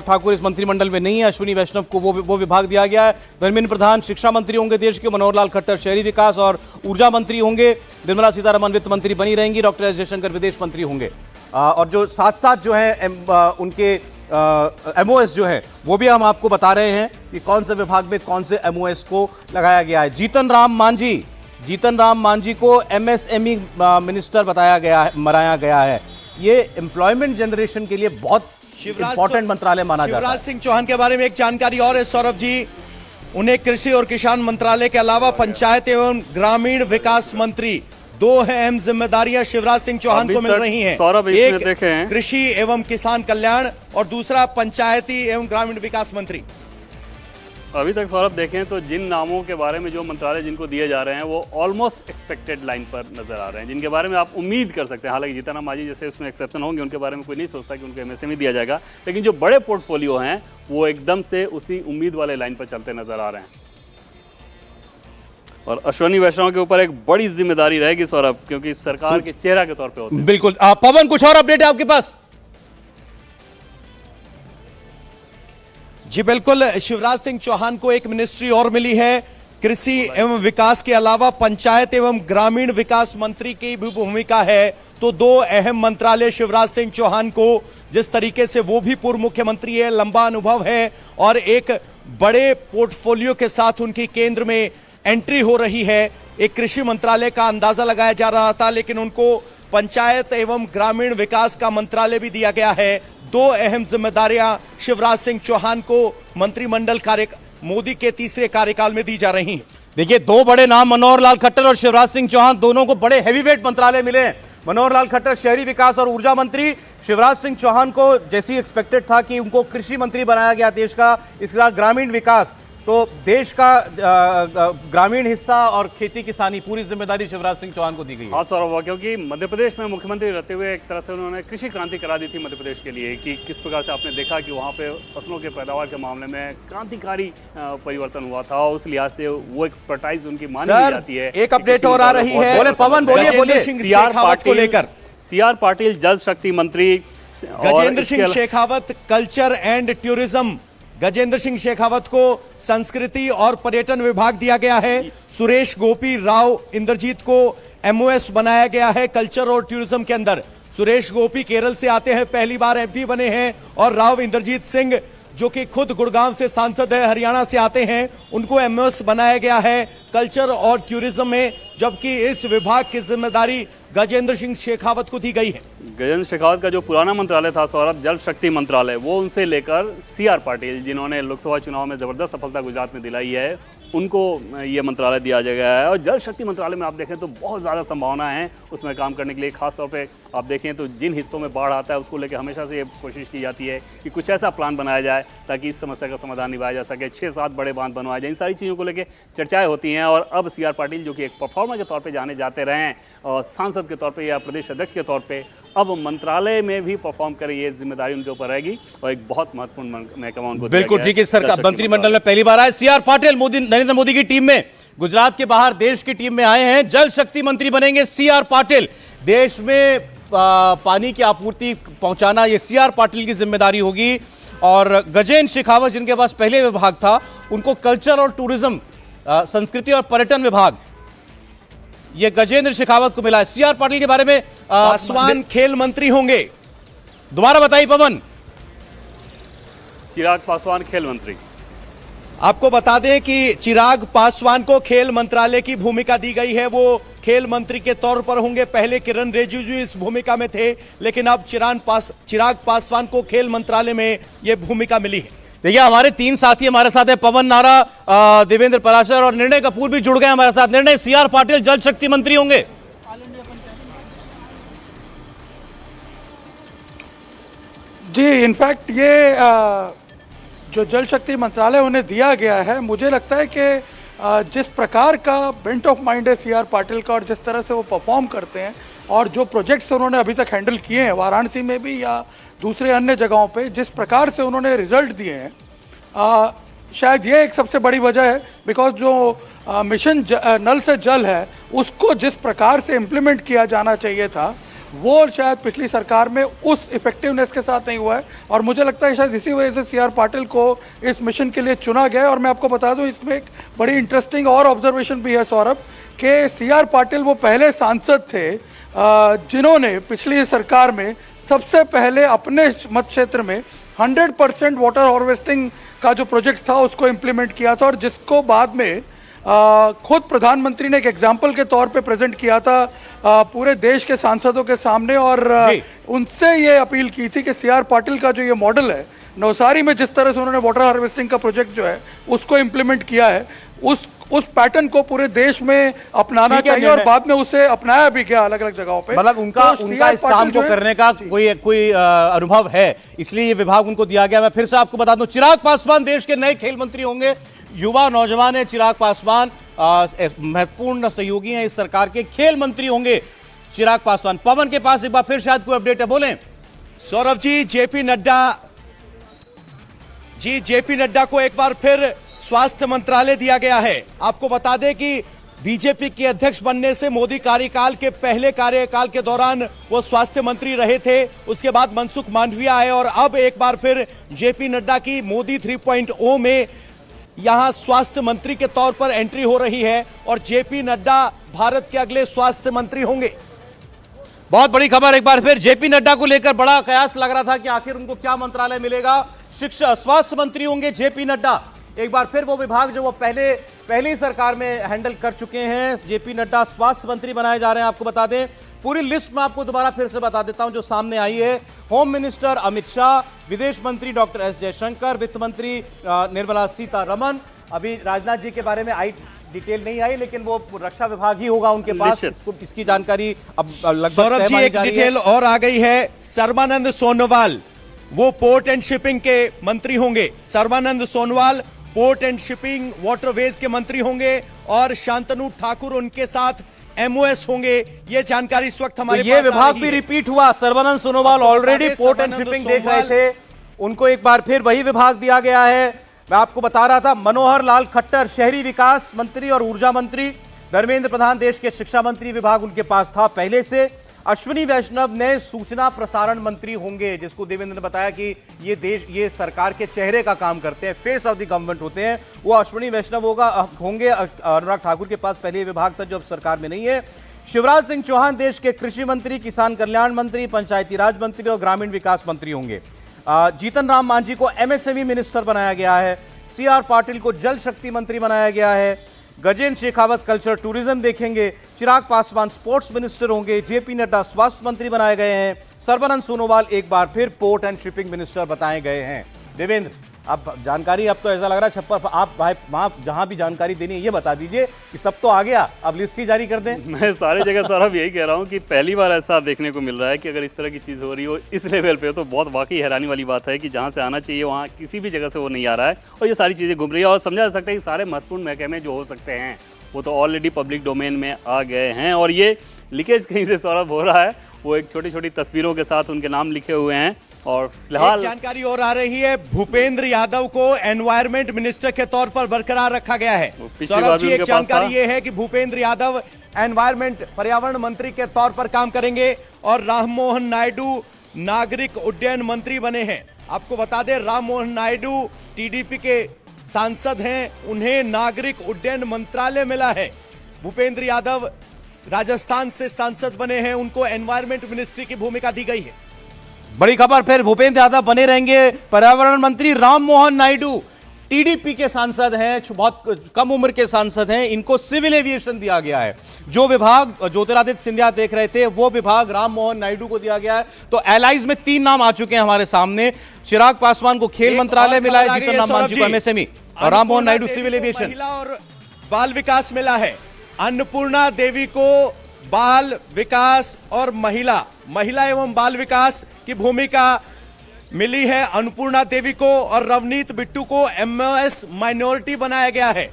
ठाकुर इस मंत्रिमंडल में नहीं है, अश्विनी वैष्णव को वो विभाग दिया गया है। धर्मेंद्र प्रधान शिक्षा मंत्री होंगे देश के, मनोहर लाल खट्टर शहरी विकास और ऊर्जा मंत्री होंगे, निर्मला सीतारमण वित्त मंत्री बनी रहेंगी, डॉक्टर एस जयशंकर विदेश मंत्री होंगे। और जो साथ साथ जो है उनके एमओएस जो है वो भी हम आपको बता रहे हैं कि कौन से विभाग में कौन से एमओएस को लगाया गया है। जीतन राम मांझी को एमएसएमई मिनिस्टर बनाया गया है। ये एम्प्लॉयमेंट जनरेशन के लिए बहुत इंपॉर्टेंट मंत्रालय माना जाता है। शिवराज सिंह चौहान के बारे में एक जानकारी और है सौरभ जी, उन्हें कृषि और किसान मंत्रालय के अलावा पंचायत एवं ग्रामीण विकास मंत्री, दो अहम जिम्मेदारियां शिवराज सिंह चौहान को मिल रही हैं। एक कृषि एवं किसान कल्याण और दूसरा पंचायती एवं ग्रामीण विकास मंत्री। अभी तक सौरभ देखें तो जिन नामों के बारे में जो मंत्रालय जिनको दिए जा रहे हैं वो ऑलमोस्ट एक्सपेक्टेड लाइन पर नजर आ रहे हैं, जिनके बारे में आप उम्मीद कर सकते हैं। हालांकि जीतन राम मांझी जैसे उसमें एक्सेप्शन होंगे, उनके बारे में कोई नहीं सोचता कि उनको एमएसएमई दिया जाएगा, लेकिन जो बड़े पोर्टफोलियो हैं वो एकदम से उसी उम्मीद वाले लाइन पर चलते नजर आ रहे हैं। और अश्विनी वैष्णव के ऊपर एक बड़ी जिम्मेदारी रहेगी सौरभ, क्योंकि सरकार के चेहरा के तौर पर होते हैं। बिल्कुल। पवन, कुछ और अपडेट है आपके पास? जी बिल्कुल, शिवराज सिंह चौहान को एक मिनिस्ट्री और मिली है। कृषि एवं विकास के अलावा पंचायत एवं ग्रामीण विकास मंत्री की भी भूमिका है। तो दो अहम मंत्रालय शिवराज सिंह चौहान को, जिस तरीके से वो भी पूर्व मुख्यमंत्री है, लंबा अनुभव है और एक बड़े पोर्टफोलियो के साथ उनकी केंद्र में एंट्री हो रही है। एक कृषि मंत्रालय का अंदाजा लगाया जा रहा था, लेकिन उनको पंचायत एवं ग्रामीण विकास का मंत्रालय भी दिया गया है। दो अहम जिम्मेदारियां शिवराज सिंह चौहान को मंत्रिमंडल मोदी के तीसरे कार्यकाल में दी जा रही हैं। देखिए, दो बड़े नाम मनोहर लाल खट्टर और शिवराज सिंह चौहान, दोनों को बड़े हैवीवेट मंत्रालय मिले हैं। मनोहर लाल खट्टर शहरी विकास और ऊर्जा मंत्री, शिवराज सिंह चौहान को जैसी एक्सपेक्टेड था कि उनको कृषि मंत्री बनाया गया देश का, इसके साथ ग्रामीण विकास, तो देश का ग्रामीण हिस्सा और खेती किसानी पूरी जिम्मेदारी शिवराज सिंह चौहान को दी गई है। हाँ सौरभ, क्योंकि मध्य प्रदेश में मुख्यमंत्री रहते हुए एक तरह से उन्होंने कृषि क्रांति करा दी थी मध्य प्रदेश के लिए, कि किस प्रकार से आपने देखा कि वहाँ पे फसलों के पैदावार के मामले में क्रांतिकारी परिवर्तन हुआ था। उस लिहाज से वो एक्सपर्टाइज उनकी मानी जाती है। एक अपडेट और आ रही है। बोले पवन, बोलिए। सीआर पाटिल जल शक्ति मंत्री, Gajendra Singh Shekhawat culture and tourism, Gajendra Singh Shekhawat को संस्कृति और पर्यटन विभाग दिया गया है। सुरेश गोपी राव इंद्रजीत को एमओएस बनाया गया है कल्चर और टूरिज्म के अंदर। सुरेश गोपी केरल से आते हैं, पहली बार एमपी बने हैं, और राव इंद्रजीत सिंह जो कि खुद गुड़गांव से सांसद है, हरियाणा से आते हैं, उनको एमओएस बनाया गया है कल्चर और टूरिज्म में, जबकि इस विभाग की जिम्मेदारी गजेंद्र सिंह शेखावत को दी गई है। गजेंद्र शेखावत का जो पुराना मंत्रालय था सौरभ, जल शक्ति मंत्रालय, वो उनसे लेकर सीआर पाटिल, जिन्होंने लोकसभा चुनाव में जबरदस्त सफलता गुजरात में दिलाई है, उनको ये मंत्रालय दिया गया है। और जल शक्ति मंत्रालय में आप देखें तो बहुत ज़्यादा संभावना है उसमें काम करने के लिए। खासतौर पे आप देखें तो जिन हिस्सों में बाढ़ आता है उसको लेकर हमेशा से ये कोशिश की जाती है कि कुछ ऐसा प्लान बनाया जाए ताकि इस समस्या का समाधान निभाया जा सके। 6-7 बड़े बांध बनवाए जाए, इन सारी चीज़ों को लेकर चर्चाएं होती हैं। और अब सीआर पाटिल, जो कि एक परफॉर्मर के तौर पर जाने जाते रहे हैं, और सांसद के तौर पर या प्रदेश अध्यक्ष के तौर पर अब मंत्रालय में भी परफॉर्म करें, ये जिम्मेदारी उनके ऊपर रहेगी और एक बहुत महत्वपूर्ण महकमा उनको। बिल्कुल ठीक है। सरकार मंत्रिमंडल में पहली बार आए सीआर पाटिल, नरेंद्र मोदी की टीम में, गुजरात के बाहर देश की टीम में आए हैं। जल शक्ति मंत्री बनेंगे सीआर पाटिल। देश में पानी की आपूर्ति पहुंचाना ये सीआर पाटिल की जिम्मेदारी होगी। और गजेंद्र शेखावत, जिनके पास पहले विभाग था, उनको कल्चर और टूरिज्म, संस्कृति और पर्यटन विभाग, ये गजेंद्र शेखावत को मिला है। सीआर पाटिल के बारे में पासवान खेल मंत्री होंगे। दोबारा बताइए पवन। चिराग पासवान खेल मंत्री। आपको बता दें कि चिराग पासवान को खेल मंत्रालय की भूमिका दी गई है। वो खेल मंत्री के तौर पर होंगे। पहले किरण रिजिजू इस भूमिका में थे, लेकिन अब चिराग पासवान को खेल मंत्रालय में यह भूमिका मिली है। देखिए, हमारे 3 साथी हमारे साथ है, पवन नारा, देवेंद्र पराशर और निर्णय कपूर भी जुड़ गए हमारे साथ। निर्णय, सीआर पाटिल जल शक्ति मंत्री होंगे? जी, इनफैक्ट ये जो जल शक्ति मंत्रालय उन्हें दिया गया है, मुझे लगता है कि जिस प्रकार का बेंट ऑफ माइंड है सीआर पाटिल का और जिस तरह से वो परफॉर्म करते हैं और जो प्रोजेक्ट्स उन्होंने अभी तक हैंडल किए हैं वाराणसी में भी या दूसरे अन्य जगहों पे, जिस प्रकार से उन्होंने रिजल्ट दिए हैं, शायद ये एक सबसे बड़ी वजह है। बिकॉज जो मिशन नल से जल है उसको जिस प्रकार से इम्प्लीमेंट किया जाना चाहिए था, वो शायद पिछली सरकार में उस इफेक्टिवनेस के साथ नहीं हुआ है। और मुझे लगता है शायद इसी वजह से सीआर पाटिल को इस मिशन के लिए चुना गया है। और मैं आपको बता दूं, इसमें एक बड़ी इंटरेस्टिंग और ऑब्जर्वेशन भी है सौरभ, कि सीआर पाटिल वो पहले सांसद थे जिन्होंने पिछली सरकार में सबसे पहले अपने मत क्षेत्र में 100% वाटर हार्वेस्टिंग का जो प्रोजेक्ट था उसको इम्प्लीमेंट किया था, और जिसको बाद में खुद प्रधानमंत्री ने एक एग्जाम्पल के तौर पे प्रेजेंट किया था पूरे देश के सांसदों के सामने। और उनसे ये अपील की थी कि सीआर पाटिल का जो ये मॉडल है, नवसारी में जिस तरह से उन्होंने वाटर हार्वेस्टिंग का प्रोजेक्ट जो है उसको इम्प्लीमेंट किया है, उस पैटर्न को पूरे देश में अपनाना चाहिए। और बाद में उसे अपनाया भी गया अलग अलग जगहों पे। मतलब उनका इस काम को करने का कोई अनुभव है, इसलिए ये विभाग उनको दिया गया। मैं फिर से आपको बता दूं, चिराग पासवान देश के नए खेल मंत्री होंगे। युवा नौजवान है चिराग पासवान, महत्वपूर्ण सहयोगी हैं इस सरकार के। खेल मंत्री होंगे चिराग पासवान। पवन के पास एक बार फिर शायद कोई अपडेट है, बोलें। सौरभ जी, जेपी नड्डा को एक बार फिर स्वास्थ्य मंत्रालय दिया गया है। आपको बता दें कि बीजेपी के अध्यक्ष बनने से मोदी कार्यकाल के पहले कार्यकाल के दौरान वो स्वास्थ्य मंत्री रहे थे। उसके बाद मनसुख मांडविया आए और अब एक बार फिर जेपी नड्डा की मोदी 3.0 में यहां स्वास्थ्य मंत्री के तौर पर एंट्री हो रही है और जेपी नड्डा भारत के अगले स्वास्थ्य मंत्री होंगे। बहुत बड़ी खबर एक बार फिर जेपी नड्डा को लेकर बड़ा कयास लग रहा था कि आखिर उनको क्या मंत्रालय मिलेगा। शिक्षा स्वास्थ्य मंत्री होंगे जेपी नड्डा। एक बार फिर वो विभाग जो वो पहली सरकार में हैंडल कर चुके हैं, जेपी नड्डा स्वास्थ्य मंत्री बनाए जा रहे हैं। आपको बता दें पूरी लिस्ट में आपको दोबारा फिर से बता देता हूं जो सामने आई है। होम मिनिस्टर अमित शाह, विदेश मंत्री डॉक्टर एस जयशंकर, वित्त मंत्री निर्मला सीतारमण। अभी राजनाथ जी के बारे में डिटेल नहीं आई, लेकिन वो रक्षा विभाग ही होगा उनके पास। इसकी जानकारी अब लगभग सौरभ जी एक डिटेल और आ गई है। सर्बानंद सोनोवाल वो पोर्ट एंड शिपिंग के मंत्री होंगे। Sarbananda Sonowal port and shipping waterways के मंत्री होंगे और शांतनु ठाकुर उनके साथ एमओएस होंगे। ये जानकारी इस वक्त हमारे पास ये विभाग भी रिपीट हुआ। Sarbananda Sonowal already port and shipping देख रहे थे, उनको एक बार फिर वही विभाग दिया गया है। मैं आपको बता रहा था मनोहर लाल खट्टर शहरी विकास मंत्री और ऊर्जा मंत्री, धर्मेंद्र प्रधान देश के शिक्षा मंत्री विभाग उनके पास था पहले से। अश्विनी वैष्णव नए सूचना प्रसारण मंत्री होंगे, जिसको देवेंद्र ने बताया कि ये सरकार के चेहरे का काम करते हैं, फेस ऑफ द गवर्नमेंट होते हैं। वो अश्विनी वैष्णव होंगे। अनुराग ठाकुर के पास पहले विभाग था जो अब सरकार में नहीं है। शिवराज सिंह चौहान देश के कृषि मंत्री, किसान कल्याण मंत्री, पंचायती राज मंत्री और ग्रामीण विकास मंत्री होंगे। जीतन राम मांझी को एमएसएमई मिनिस्टर बनाया गया है। सीआर पाटिल को जल शक्ति मंत्री बनाया गया है। गजेंद्र शेखावत कल्चर टूरिज्म देखेंगे। चिराग पासवान स्पोर्ट्स मिनिस्टर होंगे। जेपी नड्डा स्वास्थ्य मंत्री बनाए गए हैं। सर्बानंद सोनोवाल एक बार फिर पोर्ट एंड शिपिंग मिनिस्टर बताए गए हैं। देवेंद्र, अब जानकारी अब तो ऐसा लग रहा है छप्पर आप भाई वहां जहां भी जानकारी देनी है ये बता दीजिए कि सब तो आ गया, अब लिस्ट ही जारी कर दें। मैं सारी जगह सौरभ यही कह रहा हूं कि पहली बार ऐसा देखने को मिल रहा है कि अगर इस तरह की चीज़ हो रही हो इस लेवल पे, तो बहुत वाकई हैरानी वाली बात है कि जहां से आना चाहिए वहां किसी भी जगह से वो नहीं आ रहा है और ये सारी चीज़ें घूम रही है। और समझा जा सकता है कि सारे महत्वपूर्ण महकमे जो हो सकते हैं वो तो ऑलरेडी पब्लिक डोमेन में आ गए हैं और ये लीकेज कहीं से सौरभ हो रहा है, वो एक छोटी छोटी तस्वीरों के साथ उनके नाम लिखे हुए हैं। और फिलहाल जानकारी और आ रही है, भूपेंद्र यादव को एनवायरमेंट मिनिस्टर के तौर पर बरकरार रखा गया है। सौरभ जी एक जानकारी ये है कि भूपेंद्र यादव एनवायरमेंट पर्यावरण मंत्री के तौर पर काम करेंगे और राम मोहन नायडू नागरिक उड्डयन मंत्री बने हैं। आपको बता दें राम मोहन नायडू टीडीपी के सांसद हैं, उन्हें नागरिक उड्डयन मंत्रालय मिला है। भूपेंद्र यादव राजस्थान से सांसद बने हैं, उनको एनवायरमेंट मिनिस्ट्री की भूमिका दी गई है। बड़ी खबर फिर, भूपेंद्र यादव बने रहेंगे पर्यावरण मंत्री। राम मोहन नायडू टीडीपी के सांसद हैं, बहुत कम उम्र के सांसद हैं, इनको सिविल एविएशन दिया गया है। जो विभाग ज्योतिरादित्य सिंधिया देख रहे थे वो विभाग राम मोहन नायडू को दिया गया है। तो एलाइज में 3 नाम आ चुके हैं हमारे सामने। चिराग पासवान को खेल मंत्रालय मिला है, जीतन राम मांझी को एमएसएमई और राम मोहन नायडू सिविल एविएशन। महिला और बाल विकास मिला है। अन्नपूर्णा देवी को बाल विकास और महिला एवं बाल विकास की भूमिका मिली है अन्नपूर्णा देवी को और रवनीत बिट्टू को एमओएस माइनॉरिटी बनाया गया है।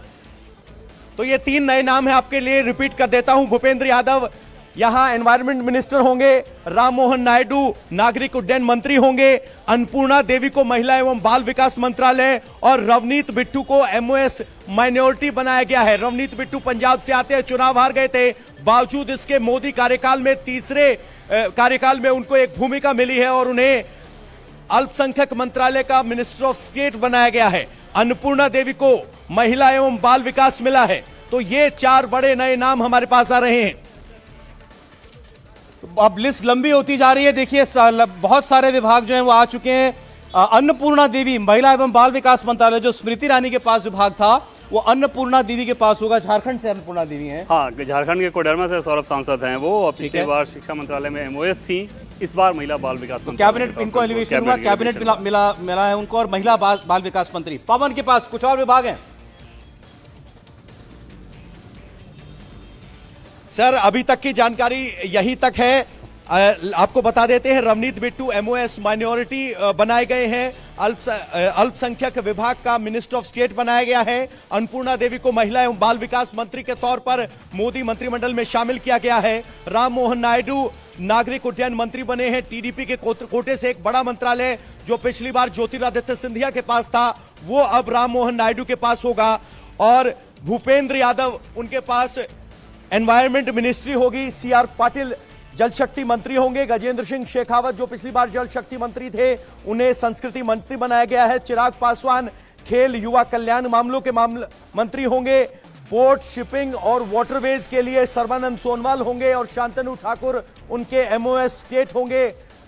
तो ये 3 नए नाम है, आपके लिए रिपीट कर देता हूं। भूपेंद्र यादव यहां एनवायरमेंट मिनिस्टर होंगे, राम मोहन नायडू नागरिक उड्डयन मंत्री होंगे, अन्नपूर्णा देवी को महिला एवं बाल विकास मंत्रालय और रवनीत बिट्टू को एमओएस माइनॉरिटी बनाया गया है। रवनीत बिट्टू पंजाब से आते हैं, चुनाव हार गए थे, बावजूद इसके मोदी कार्यकाल में तीसरे कार्यकाल में उनको एक भूमिका मिली है और उन्हें अल्पसंख्यक मंत्रालय का मिनिस्टर ऑफ स्टेट बनाया गया है। अन्नपूर्णा देवी को महिला एवं बाल विकास मिला है। तो ये 4 बड़े नए नाम हमारे पास आ रहे हैं। अब लिस्ट लंबी होती जा रही है। देखिए बहुत सारे विभाग जो हैं वो आ चुके हैं। अन्नपूर्णा देवी महिला एवं बाल विकास मंत्रालय, जो स्मृति ईरानी के पास विभाग था वो अन्नपूर्णा देवी के पास होगा। झारखंड से अन्नपूर्णा देवी हैं। हाँ, झारखंड के कोडरमा से सौरभ सांसद हैं वो। पिछली बार शिक्षा मंत्रालय में एमओएस थी, इस बार महिला बाल विकास कैबिनेट इनको एलिवेशन हुआ, कैबिनेट मिला है उनको और महिला बाल विकास मंत्री। पवन के पास कुछ और विभाग हैं सर, अभी तक की जानकारी यही तक है। आपको बता देते हैं रवनीत बिट्टू एमओएस माइनॉरिटी बनाए गए हैं। अल्पसंख्यक विभाग का मिनिस्टर ऑफ स्टेट बनाया गया है। अन्नपूर्णा देवी को महिला एवं बाल विकास मंत्री के तौर पर मोदी मंत्रिमंडल में शामिल किया गया है। राम मोहन नायडू नागरिक उड्डयन मंत्री बने हैं। टीडीपी के कोटे से एक बड़ा मंत्रालय जो पिछली बार ज्योतिरादित्य सिंधिया के पास था वो अब राम मोहन नायडू के पास होगा। और भूपेंद्र यादव उनके पास एनवायरमेंट मिनिस्ट्री होगी। सीआर पाटिल जल शक्ति मंत्री होंगे। गजेंद्र सिंह शेखावत जो पिछली बार जल शक्ति मंत्री थे उन्हें संस्कृति मंत्री बनाया गया है। चिराग पासवान खेल युवा कल्याण मामलों के मंत्री होंगे। पोर्ट शिपिंग और वाटरवेज के लिए सर्बानंद सोनोवाल होंगे और शांतनु ठाकुर उनके एमओएस स्टेट होंगे।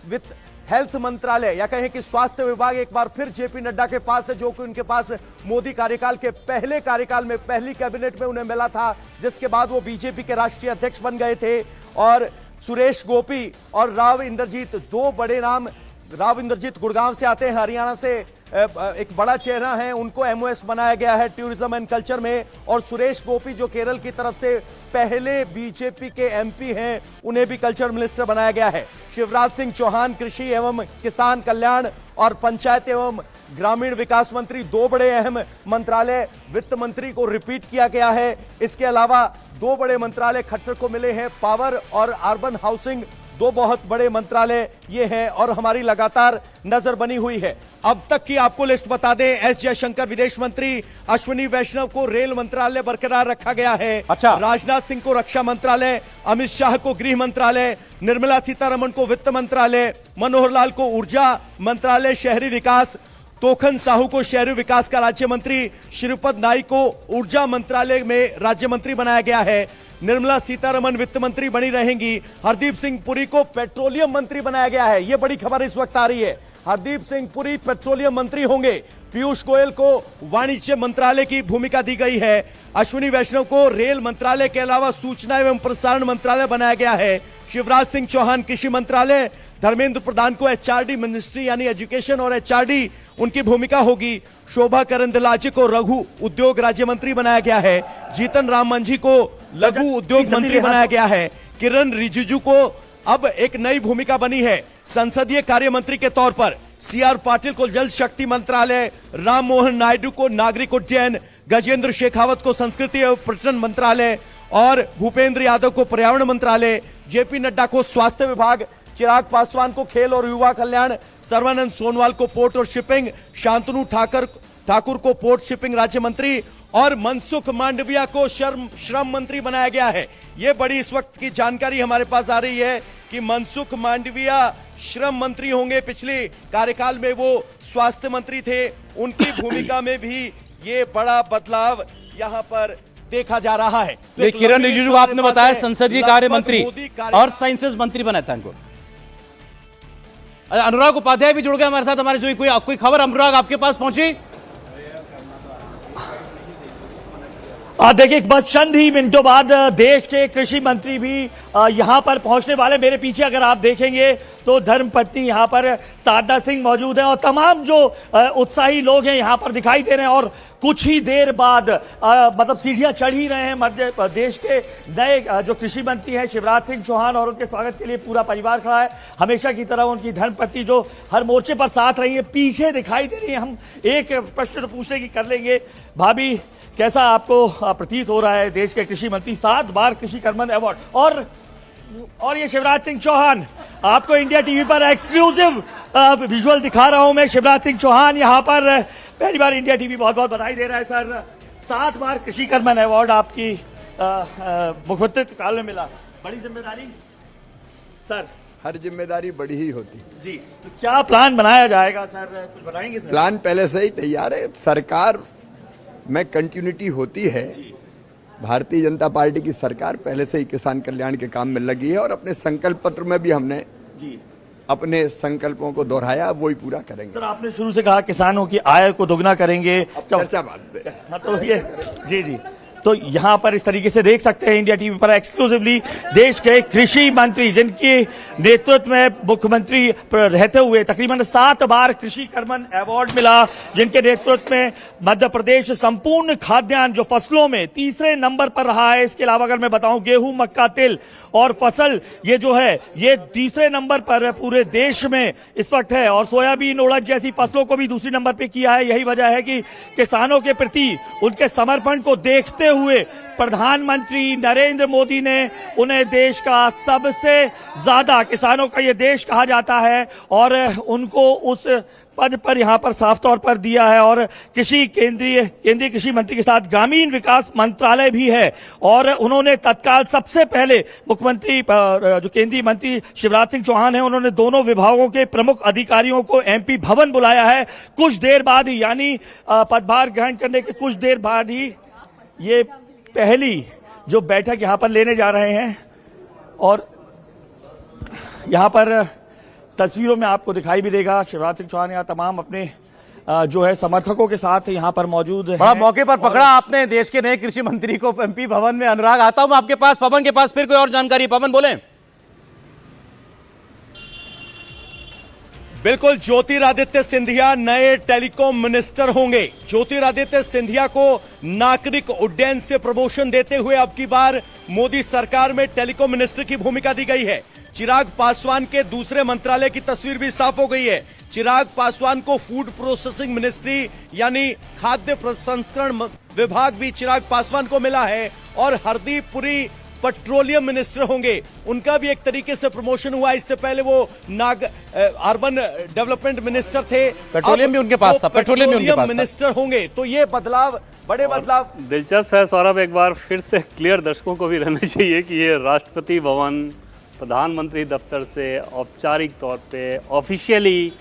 वित्त हेल्थ मंत्रालय या कहें कि स्वास्थ्य विभाग एक बार फिर जेपी नड्डा के पास है जो कि उनके पास मोदी कार्यकाल के पहले कार्यकाल में पहली कैबिनेट में उन्हें मिला था जिसके बाद वो बीजेपी के राष्ट्रीय अध्यक्ष बन गए थे। और सुरेश गोपी और राव इंद्रजीत दो बड़े नाम। राव इंद्रजीत गुड़गांव से आते हैं, हरियाणा से एक बड़ा चेहरा है, उनको एमओएस बनाया गया है टूरिज्म एंड कल्चर में। और सुरेश गोपी जो केरल की तरफ से पहले बीजेपी के एमपी हैं उन्हें भी कल्चर मिनिस्टर बनाया गया है। शिवराज सिंह चौहान कृषि एवं किसान कल्याण और पंचायत एवं ग्रामीण विकास मंत्री दो बड़े अहम मंत्रालय। वित्त मंत्री को रिपीट किया गया है। इसके अलावा दो बड़े मंत्रालय खट्टर को मिले हैं, पावर और अर्बन हाउसिंग दो बहुत बड़े मंत्रालय ये हैं। और हमारी लगातार नजर बनी हुई है। अब तक की आपको लिस्ट बता दें, एस जयशंकर विदेश मंत्री, अश्विनी वैष्णव को रेल मंत्रालय बरकरार रखा गया है। अच्छा। राजनाथ सिंह को रक्षा मंत्रालय, अमित शाह को गृह मंत्रालय, निर्मला सीतारमण को वित्त मंत्रालय, मनोहर लाल को ऊर्जा मंत्रालय शहरी विकास, तोखन साहू को शहरी विकास का राज्य मंत्री, श्रीपद नाइक को ऊर्जा मंत्रालय में राज्य मंत्री बनाया गया है। निर्मला सीतारमण वित्त मंत्री बनी रहेंगी। हरदीप सिंह पुरी को पेट्रोलियम मंत्री बनाया गया है। यह बड़ी खबर इस वक्त आ रही है। हरदीप सिंह पुरी पेट्रोलियम मंत्री होंगे। पीयूष गोयल को वाणिज्य मंत्रालय की भूमिका दी गई है। अश्विनी वैष्णव को रेल मंत्रालय के अलावा सूचना एवं प्रसारण मंत्रालय बनाया गया है। शिवराज सिंह चौहान कृषि मंत्रालय, धर्मेंद्र प्रधान को एचआरडी मिनिस्ट्री यानी एजुकेशन और एचआरडी उनकी भूमिका होगी। शोभा करंदलाजे को लघु उद्योग राज्य मंत्री बनाया गया है। जीतन राम मांझी को लघु उद्योग मंत्री बनाया गया है। किरण रिजिजू को अब एक नई भूमिका बनी है संसदीय कार्य मंत्री के तौर पर। सीआर पाटिल को जल शक्ति मंत्रालय, राम मोहन नायडू को नागरिक उड्डयन, गजेंद्र शेखावत को संस्कृति एवं पर्यटन मंत्रालय और भूपेंद्र यादव को पर्यावरण मंत्रालय, जेपी नड्डा को स्वास्थ्य विभाग, चिराग पासवान को खेल और युवा कल्याण, सर्बानंद सोनोवाल को पोर्ट और शिपिंग, शांतनु ठाकुर को पोर्ट शिपिंग राज्य मंत्री और मनसुख मांडविया को श्रम मंत्री बनाया गया है। यह बड़ी इस वक्त की जानकारी हमारे पास आ रही है कि मनसुख मांडविया श्रम मंत्री होंगे। पिछले कार्यकाल में वो स्वास्थ्य मंत्री थे। उनकी भूमिका में भी ये बड़ा बदलाव यहाँ पर देखा जा रहा है। तो किरण रिजिजू आपने बताया संसदीय कार्य मंत्री और साइंसेस मंत्री बनाया था इनको। अनुराग उपाध्याय भी जुड़ गए हमारे साथ। हमारे जो कोई खबर अनुराग आपके पास पहुंची? देखिए बस चंद ही मिनटों बाद देश के कृषि मंत्री भी यहां पर पहुंचने वाले। मेरे पीछे अगर आप देखेंगे तो धर्मपत्नी यहां पर सारदा सिंह मौजूद हैं और तमाम जो उत्साही लोग हैं यहां पर दिखाई दे रहे हैं। और कुछ ही देर बाद मतलब सीढ़ियां चढ़ ही रहे हैं मध्य प्रदेश के नए जो कृषि मंत्री हैं शिवराज सिंह चौहान और उनके स्वागत के लिए पूरा परिवार खड़ा है। हमेशा की तरह उनकी धर्मपत्नी जो हर मोर्चे पर साथ रही है पीछे दिखाई दे रही है। हम एक प्रश्न तो पूछने की कर लेंगे, भाभी कैसा आपको प्रतीत हो रहा है देश के कृषि मंत्री 7 बार कृषि कर्मण अवार्ड और ये शिवराज सिंह चौहान, आपको इंडिया टीवी पर एक्सक्लूसिव विजुअल दिखा रहा हूं मैं। शिवराज सिंह चौहान यहां पर पहली बार इंडिया टीवी बहुत बहुत बधाई दे रहा है सर। 7 बार कृषि कर्मण अवार्ड आपकी मुख्यमंत्री काल में मिला, बड़ी जिम्मेदारी सर। हर जिम्मेदारी बड़ी ही होती जी। तो क्या प्लान बनाया जाएगा सर, कुछ बताएंगे सर? प्लान पहले से ही तैयार है। सरकार में कंटिन्यूटी होती है। भारतीय जनता पार्टी की सरकार पहले से ही किसान कल्याण के काम में लगी है और अपने संकल्प पत्र में भी हमने अपने संकल्पों को दोहराया, वही पूरा करेंगे। सर आपने शुरू से कहा किसानों की आय को दोगुना करेंगे, चर्चा बात हाँ तो ये जी तो यहाँ पर इस तरीके से देख सकते हैं इंडिया टीवी पर एक्सक्लूसिवली देश के कृषि मंत्री जिनके नेतृत्व में मुख्यमंत्री रहते हुए तकरीबन 7 बार कृषि कर्मण अवार्ड मिला, जिनके नेतृत्व में मध्य प्रदेश संपूर्ण खाद्यान्न जो फसलों में तीसरे नंबर पर रहा है। इसके अलावा अगर मैं बताऊं गेहूं, मक्का, तिल और फसल ये जो है ये तीसरे नंबर पर पूरे देश में इस वक्त है, और सोयाबीन, उड़द जैसी फसलों को भी दूसरे नंबर पे किया है। यही वजह है कि किसानों के प्रति उनके समर्पण को देखते हुए प्रधानमंत्री नरेंद्र मोदी ने उन्हें देश का सबसे ज्यादा किसानों का ये देश कहा जाता है और उनको उस पद पर यहाँ पर साफ तौर पर दिया है। और केंद्रीय कृषि मंत्री के साथ ग्रामीण विकास मंत्रालय भी है, और उन्होंने तत्काल सबसे पहले मुख्यमंत्री जो केंद्रीय मंत्री शिवराज सिंह चौहान है उन्होंने दोनों विभागों के प्रमुख अधिकारियों को एमपी भवन बुलाया है। कुछ देर बाद ही यानी पदभार ग्रहण करने के कुछ देर बाद ही ये पहली जो बैठक यहाँ पर लेने जा रहे हैं, और यहाँ पर तस्वीरों में आपको दिखाई भी देगा शिवराज सिंह चौहान यहाँ तमाम अपने जो है समर्थकों के साथ यहाँ पर मौजूद है। बड़ा मौके पर पकड़ा आपने देश के नए कृषि मंत्री को एमपी भवन में। अनुराग, आता हूं आपके पास, पवन के पास फिर कोई और जानकारी। पवन बोले। बिल्कुल, ज्योतिरादित्य सिंधिया नए टेलीकॉम मिनिस्टर होंगे। ज्योतिरादित्य सिंधिया को नागरिक उड्डयन से प्रमोशन देते हुए अब की बार मोदी सरकार में टेलीकॉम मिनिस्टर की भूमिका दी गई है। चिराग पासवान के दूसरे मंत्रालय की तस्वीर भी साफ हो गई है। चिराग पासवान को फूड प्रोसेसिंग मिनिस्ट्री यानी खाद्य प्रसंस्करण विभाग भी चिराग पासवान को मिला है, और हरदीप पुरी पेट्रोलियम मिनिस्टर होंगे। उनका भी एक तरीके से प्रमोशन हुआ। इससे पहले वो अर्बन डेवलपमेंट मिनिस्टर थे, पेट्रोलियम भी उनके पास था, पेट्रोलियम भी उनके पास मिनिस्टर होंगे। तो ये बदलाव, बड़े बदलाव। दिलचस्प है सौरभ, एक बार फिर से क्लियर दर्शकों को भी रहना चाहिए कि ये राष्ट्रपति भवन प्रधानमंत्री दफ्तर से औपचारिक तौर पे ऑफिशियली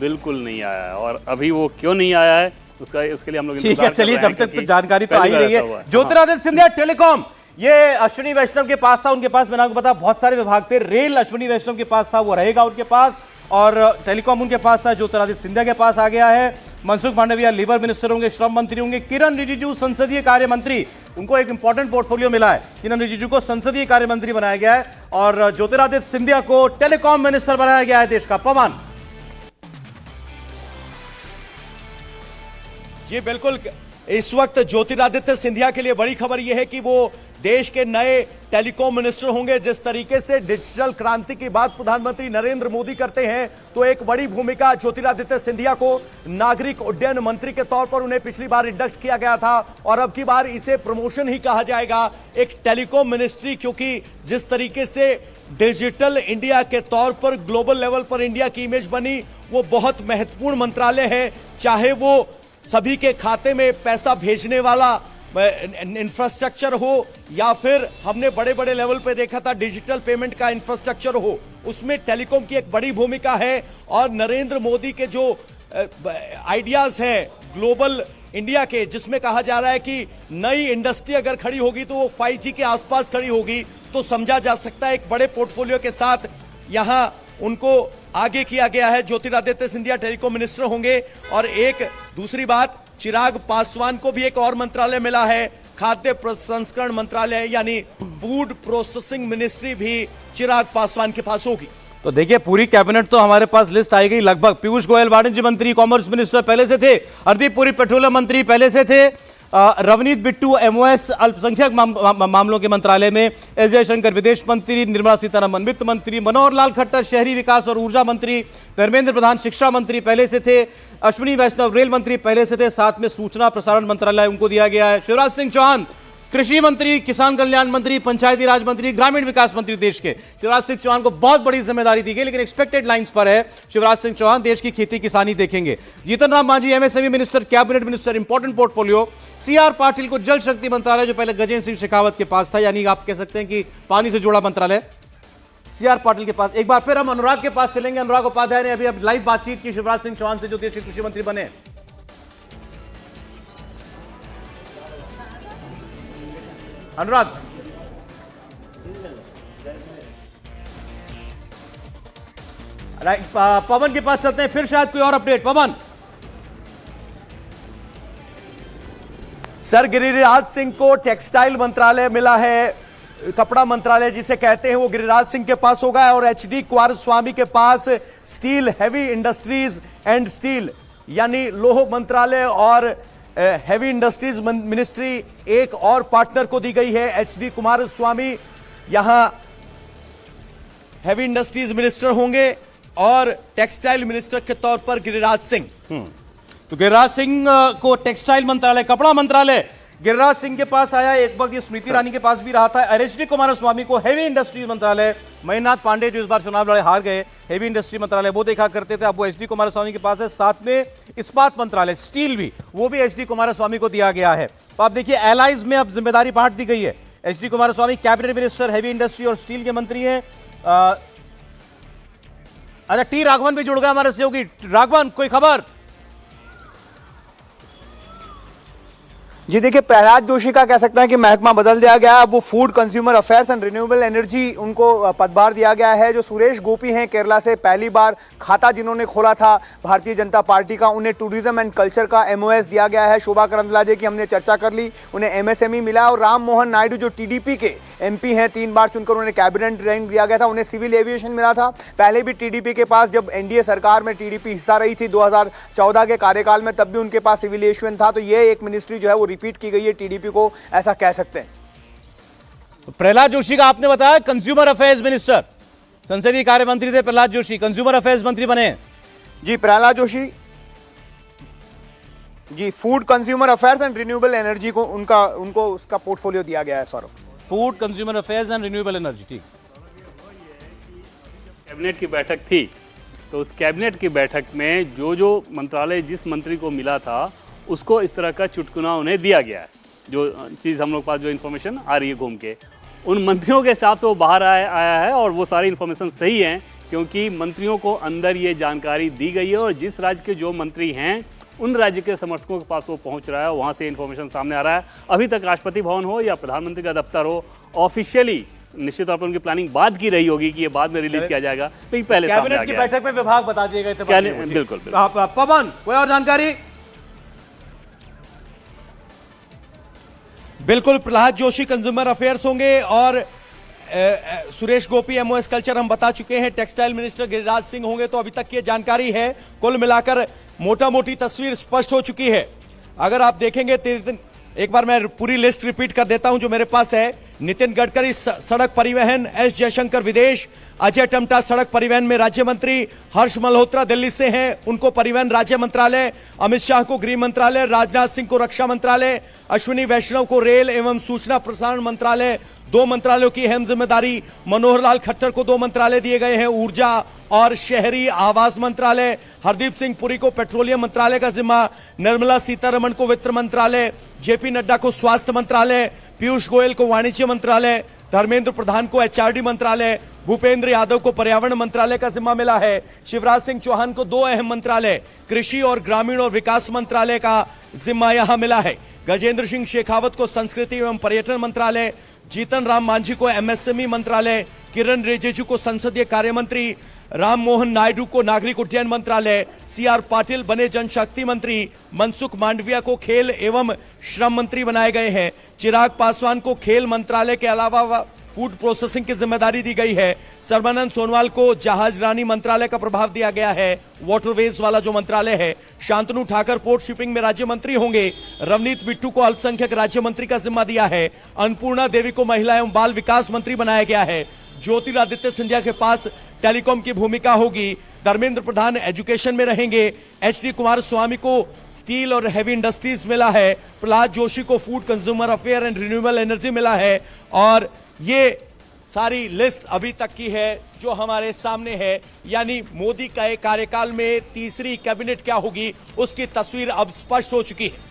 बिल्कुल नहीं आया है, और अभी वो क्यों नहीं आया है उसके लिए हम लोग ठीक है। चलिए, तब तक तो जानकारी तो आ ही रही है। ज्योतिरादित्य सिंधिया टेलीकॉम, ये अश्विनी वैष्णव के पास था, उनके पास मैंने आपको बताया बहुत सारे विभाग थे। रेल अश्विनी वैष्णव के पास था, वो रहेगा उनके पास, और टेलीकॉम उनके पास था, ज्योतिरादित्य सिंधिया के पास आ गया है। मनसुख मांडविया लेबर मिनिस्टर होंगे, श्रम मंत्री होंगे। किरण रिजिजू संसदीय कार्य मंत्री, उनको एक इंपॉर्टेंट पोर्टफोलियो मिला है। किरण रिजिजू को संसदीय कार्य मंत्री बनाया गया है, और ज्योतिरादित्य सिंधिया को टेलीकॉम मिनिस्टर बनाया गया है देश का। पवन जी बिल्कुल, इस वक्त ज्योतिरादित्य सिंधिया के लिए बड़ी खबर यह है कि वो देश के नए टेलीकॉम मिनिस्टर होंगे। जिस तरीके से डिजिटल क्रांति की बात प्रधानमंत्री नरेंद्र मोदी करते हैं, तो एक बड़ी भूमिका ज्योतिरादित्य सिंधिया को नागरिक उड्डयन मंत्री के तौर पर उन्हें पिछली बार इंडक्ट किया गया था, और अब की बार इसे प्रमोशन ही कहा जाएगा, एक टेलीकॉम मिनिस्ट्री। क्योंकि जिस तरीके से डिजिटल इंडिया के तौर पर ग्लोबल लेवल पर इंडिया की इमेज बनी, वो बहुत महत्वपूर्ण मंत्रालय है। चाहे वो सभी के खाते में पैसा भेजने वाला इंफ्रास्ट्रक्चर हो, या फिर हमने बड़े बड़े लेवल पे देखा था डिजिटल पेमेंट का इंफ्रास्ट्रक्चर हो, उसमें टेलीकॉम की एक बड़ी भूमिका है। और नरेंद्र मोदी के जो आइडियाज हैं ग्लोबल इंडिया के, जिसमें कहा जा रहा है कि नई इंडस्ट्री अगर खड़ी होगी तो वो 5G के आसपास खड़ी होगी, तो समझा जा सकता है एक बड़े पोर्टफोलियो के साथ यहां उनको आगे किया गया है। ज्योतिरादित्य सिंधिया टेलीकॉम मिनिस्टर होंगे। और एक दूसरी बात, चिराग पासवान को भी एक और मंत्रालय मिला है, खाद्य प्रसंस्करण मंत्रालय, यानी फूड प्रोसेसिंग मिनिस्ट्री भी चिराग पासवान के पास होगी। तो देखिए, पूरी कैबिनेट तो हमारे पास लिस्ट आई गई लगभग। पीयूष गोयल वाणिज्य मंत्री, कॉमर्स मिनिस्टर पहले से थे, हरदीप पुरी पेट्रोलियम मंत्री पहले से थे, रवनीत बिट्टू एमओएस अल्पसंख्यक मामलों के मंत्रालय में, एस जयशंकर विदेश मंत्री, निर्मला सीतारमण वित्त मंत्री, मनोहर लाल खट्टर शहरी विकास और ऊर्जा मंत्री, धर्मेंद्र प्रधान शिक्षा मंत्री पहले से थे, अश्विनी वैष्णव रेल मंत्री पहले से थे, साथ में सूचना प्रसारण मंत्रालय उनको दिया गया है। शिवराज सिंह चौहान कृषि मंत्री, किसान कल्याण मंत्री, पंचायती राज मंत्री, ग्रामीण विकास मंत्री देश के। शिवराज सिंह चौहान को बहुत बड़ी जिम्मेदारी दी गई, लेकिन एक्सपेक्टेड लाइंस पर है शिवराज सिंह चौहान देश की खेती किसानी देखेंगे। Jitan Ram Manjhi MSME minister, cabinet minister, important portfolio. CR Patil को जल शक्ति मंत्रालय, जो पहले गजेंद्र सिंह शेखावत के पास था, यानी आप कह सकते हैं कि पानी से जुड़ा मंत्रालय सीआर पाटिल के पास। एक बार फिर हम अनुराग के पास चलेंगे। अनुराग उपाध्याय ने अभी लाइव बातचीत की शिवराज सिंह चौहान से, जो देश के कृषि मंत्री बने। अनुराग, पवन के पास चलते हैं फिर, शायद कोई और अपडेट। पवन, सर गिरिराज सिंह को टेक्सटाइल मंत्रालय मिला है, कपड़ा मंत्रालय जिसे कहते हैं वो गिरिराज सिंह के पास होगा, और एचडी कुमारस्वामी के पास steel heavy industries and steel यानी लोह मंत्रालय और हैवी इंडस्ट्रीज मिनिस्ट्री एक और पार्टनर को दी गई है। एचडी कुमारस्वामी यहां हैवी इंडस्ट्रीज मिनिस्टर होंगे और टेक्सटाइल मिनिस्टर के तौर पर गिरिराज सिंह। तो गिरिराज सिंह को टेक्सटाइल मंत्रालय, कपड़ा मंत्रालय गिरिराज सिंह के पास आया। एक वक्त ये स्मृति ईरानी के पास भी रहा था। एचडी कुमारस्वामी को हैवी इंडस्ट्रीज मंत्रालय, महेंद्रनाथ पांडे जो इस बार चुनाव लड़े हार गए, हैवी इंडस्ट्री मंत्रालय वो देखा करते थे, अब वो एचडी कुमारस्वामी के पास है। साथ में इस्पात मंत्रालय, स्टील भी, वो भी एचडी कुमारस्वामी को दिया गया है। तो आप देखिए एलाइज में अब जिम्मेदारी बांट दी गई है। HD Kumaraswamy cabinet minister, heavy industry और स्टील के मंत्री हैं। अच्छा, टी राघवन भी जुड़ गए हमारे सहयोगी। राघवन, कोई खबर? जी देखिए, प्रहलाद जोशी का कह सकते हैं कि महकमा बदल दिया गया है। अब वो food consumer affairs and renewable energy उनको पदभार दिया गया है। जो सुरेश गोपी हैं केरला से, पहली बार खाता जिन्होंने खोला था भारतीय जनता पार्टी का, उन्हें टूरिज्म एंड कल्चर का एमओएस दिया गया है। शोभा करंदलाजे की हमने चर्चा कर ली, उन्हें एमएसएमई मिला। और राम मोहन नायडू जो टीडीपी के एमपी हैं, 3 बार चुनकर उन्हें कैबिनेट रैंक दिया गया था, उन्हें सिविल एविएशन मिला था। पहले भी टीडीपी के पास, जब एनडीए सरकार में टीडीपी हिस्सा रही थी 2014 के कार्यकाल में, तब भी उनके पास सिविल एविएशन था। तो ये एक मिनिस्ट्री जो है वो रिपीट की गई है टीडीपी को, ऐसा कह सकते हैं। तो प्रहलाद जोशी का आपने बताया कंज्यूमर अफेयर्स मिनिस्टर, संसदीय कार्य मंत्री थे प्रहलाद जोशी, कंज्यूमर अफेयर्स मंत्री बने। Ji Pralhad Joshi ji food consumer affairs and renewable energy को उनको उसका पोर्टफोलियो दिया गया है। Saurabh, food consumer affairs and renewable energy, ठीक। कैबिनेट की बैठक थी, तो उस कैबिनेट की बैठक में जो मंत्रालय जिस मंत्री को मिला था उसको इस तरह का चुटकुला उन्हें दिया गया है। जो चीज़ हम लोग पास जो इन्फॉर्मेशन आ रही है घूम के, उन मंत्रियों के हिसाब से वो बाहर आया है और वो सारी इन्फॉर्मेशन सही है, क्योंकि मंत्रियों को अंदर ये जानकारी दी गई है और जिस राज्य के जो मंत्री हैं उन राज्य के समर्थकों के पास वो पहुंच रहा है, वहाँ से इन्फॉर्मेशन सामने आ रहा है। अभी तक राष्ट्रपति भवन हो या प्रधानमंत्री का दफ्तर हो, ऑफिशियली निश्चित तौर पर उनकी प्लानिंग बाद की रही होगी कि ये बाद में रिलीज किया जाएगा, लेकिन पहले कैबिनेट की बैठक में विभाग बता दिए गए थे। बिल्कुल। पवन, कोई और जानकारी? बिल्कुल, प्रहलाद जोशी कंज्यूमर अफेयर्स होंगे और सुरेश गोपी एमओएस कल्चर हम बता चुके हैं। टेक्सटाइल मिनिस्टर गिरिराज सिंह होंगे। तो अभी तक ये जानकारी है, कुल मिलाकर मोटा मोटी तस्वीर स्पष्ट हो चुकी है। अगर आप देखेंगे, एक बार मैं पूरी लिस्ट रिपीट कर देता हूं जो मेरे पास है। नितिन गडकरी सड़क परिवहन, एस जयशंकर विदेश, अजय टम्टा सड़क परिवहन में राज्य मंत्री, हर्ष मल्होत्रा दिल्ली से हैं, उनको परिवहन राज्य मंत्रालय, अमित शाह को गृह मंत्रालय, राजनाथ सिंह को रक्षा मंत्रालय, अश्विनी वैष्णव को रेल एवं सूचना प्रसारण मंत्रालय, 2 मंत्रालयों की अहम जिम्मेदारी। मनोहर लाल खट्टर को 2 मंत्रालय दिए गए हैं, ऊर्जा और शहरी आवास मंत्रालय। हरदीप सिंह पुरी को पेट्रोलियम मंत्रालय का जिम्मा, निर्मला सीतारमण को वित्त मंत्रालय, जेपी नड्डा को स्वास्थ्य मंत्रालय, पीयूष गोयल को वाणिज्य मंत्रालय, धर्मेंद्र प्रधान को एचआरडी मंत्रालय, भूपेंद्र यादव को पर्यावरण मंत्रालय का जिम्मा मिला है। शिवराज सिंह चौहान को 2 अहम मंत्रालय, कृषि और ग्रामीण और विकास मंत्रालय का जिम्मा यहां मिला है। गजेंद्र सिंह शेखावत को संस्कृति एवं पर्यटन मंत्रालय, जीतन राम मांझी को एमएसएमई मंत्रालय, किरण रिजिजू को संसदीय कार्य मंत्री, राम मोहन नायडू को नागरिक उड्डयन मंत्रालय, सीआर पाटिल बने जनशक्ति मंत्री, मनसुख मांडविया को खेल एवं श्रम मंत्री बनाए गए हैं। चिराग पासवान को खेल मंत्रालय के अलावा फूड प्रोसेसिंग की जिम्मेदारी दी गई है। सर्बानंद सोनोवाल को जहाजरानी मंत्रालय का प्रभाव दिया गया है, वाटरवेज वाला जो मंत्रालय है। शांतनु ठाकर पोर्ट शिपिंग में राज्य मंत्री होंगे। रवनीत बिट्टू को अल्पसंख्यक राज्य मंत्री का जिम्मा दिया है। अन्नपूर्णा देवी को महिला एवं बाल विकास मंत्री बनाया गया है। ज्योतिरादित्य सिंधिया के पास टेलीकॉम की भूमिका होगी। धर्मेंद्र प्रधान एजुकेशन में रहेंगे। एचडी कुमारस्वामी को स्टील और हैवी इंडस्ट्रीज मिला है। प्रहलाद जोशी को food consumer affair and renewable energy मिला है। और ये सारी लिस्ट अभी तक की है जो हमारे सामने है, यानी मोदी के कार्यकाल में तीसरी कैबिनेट क्या होगी उसकी तस्वीर अब स्पष्ट हो चुकी है।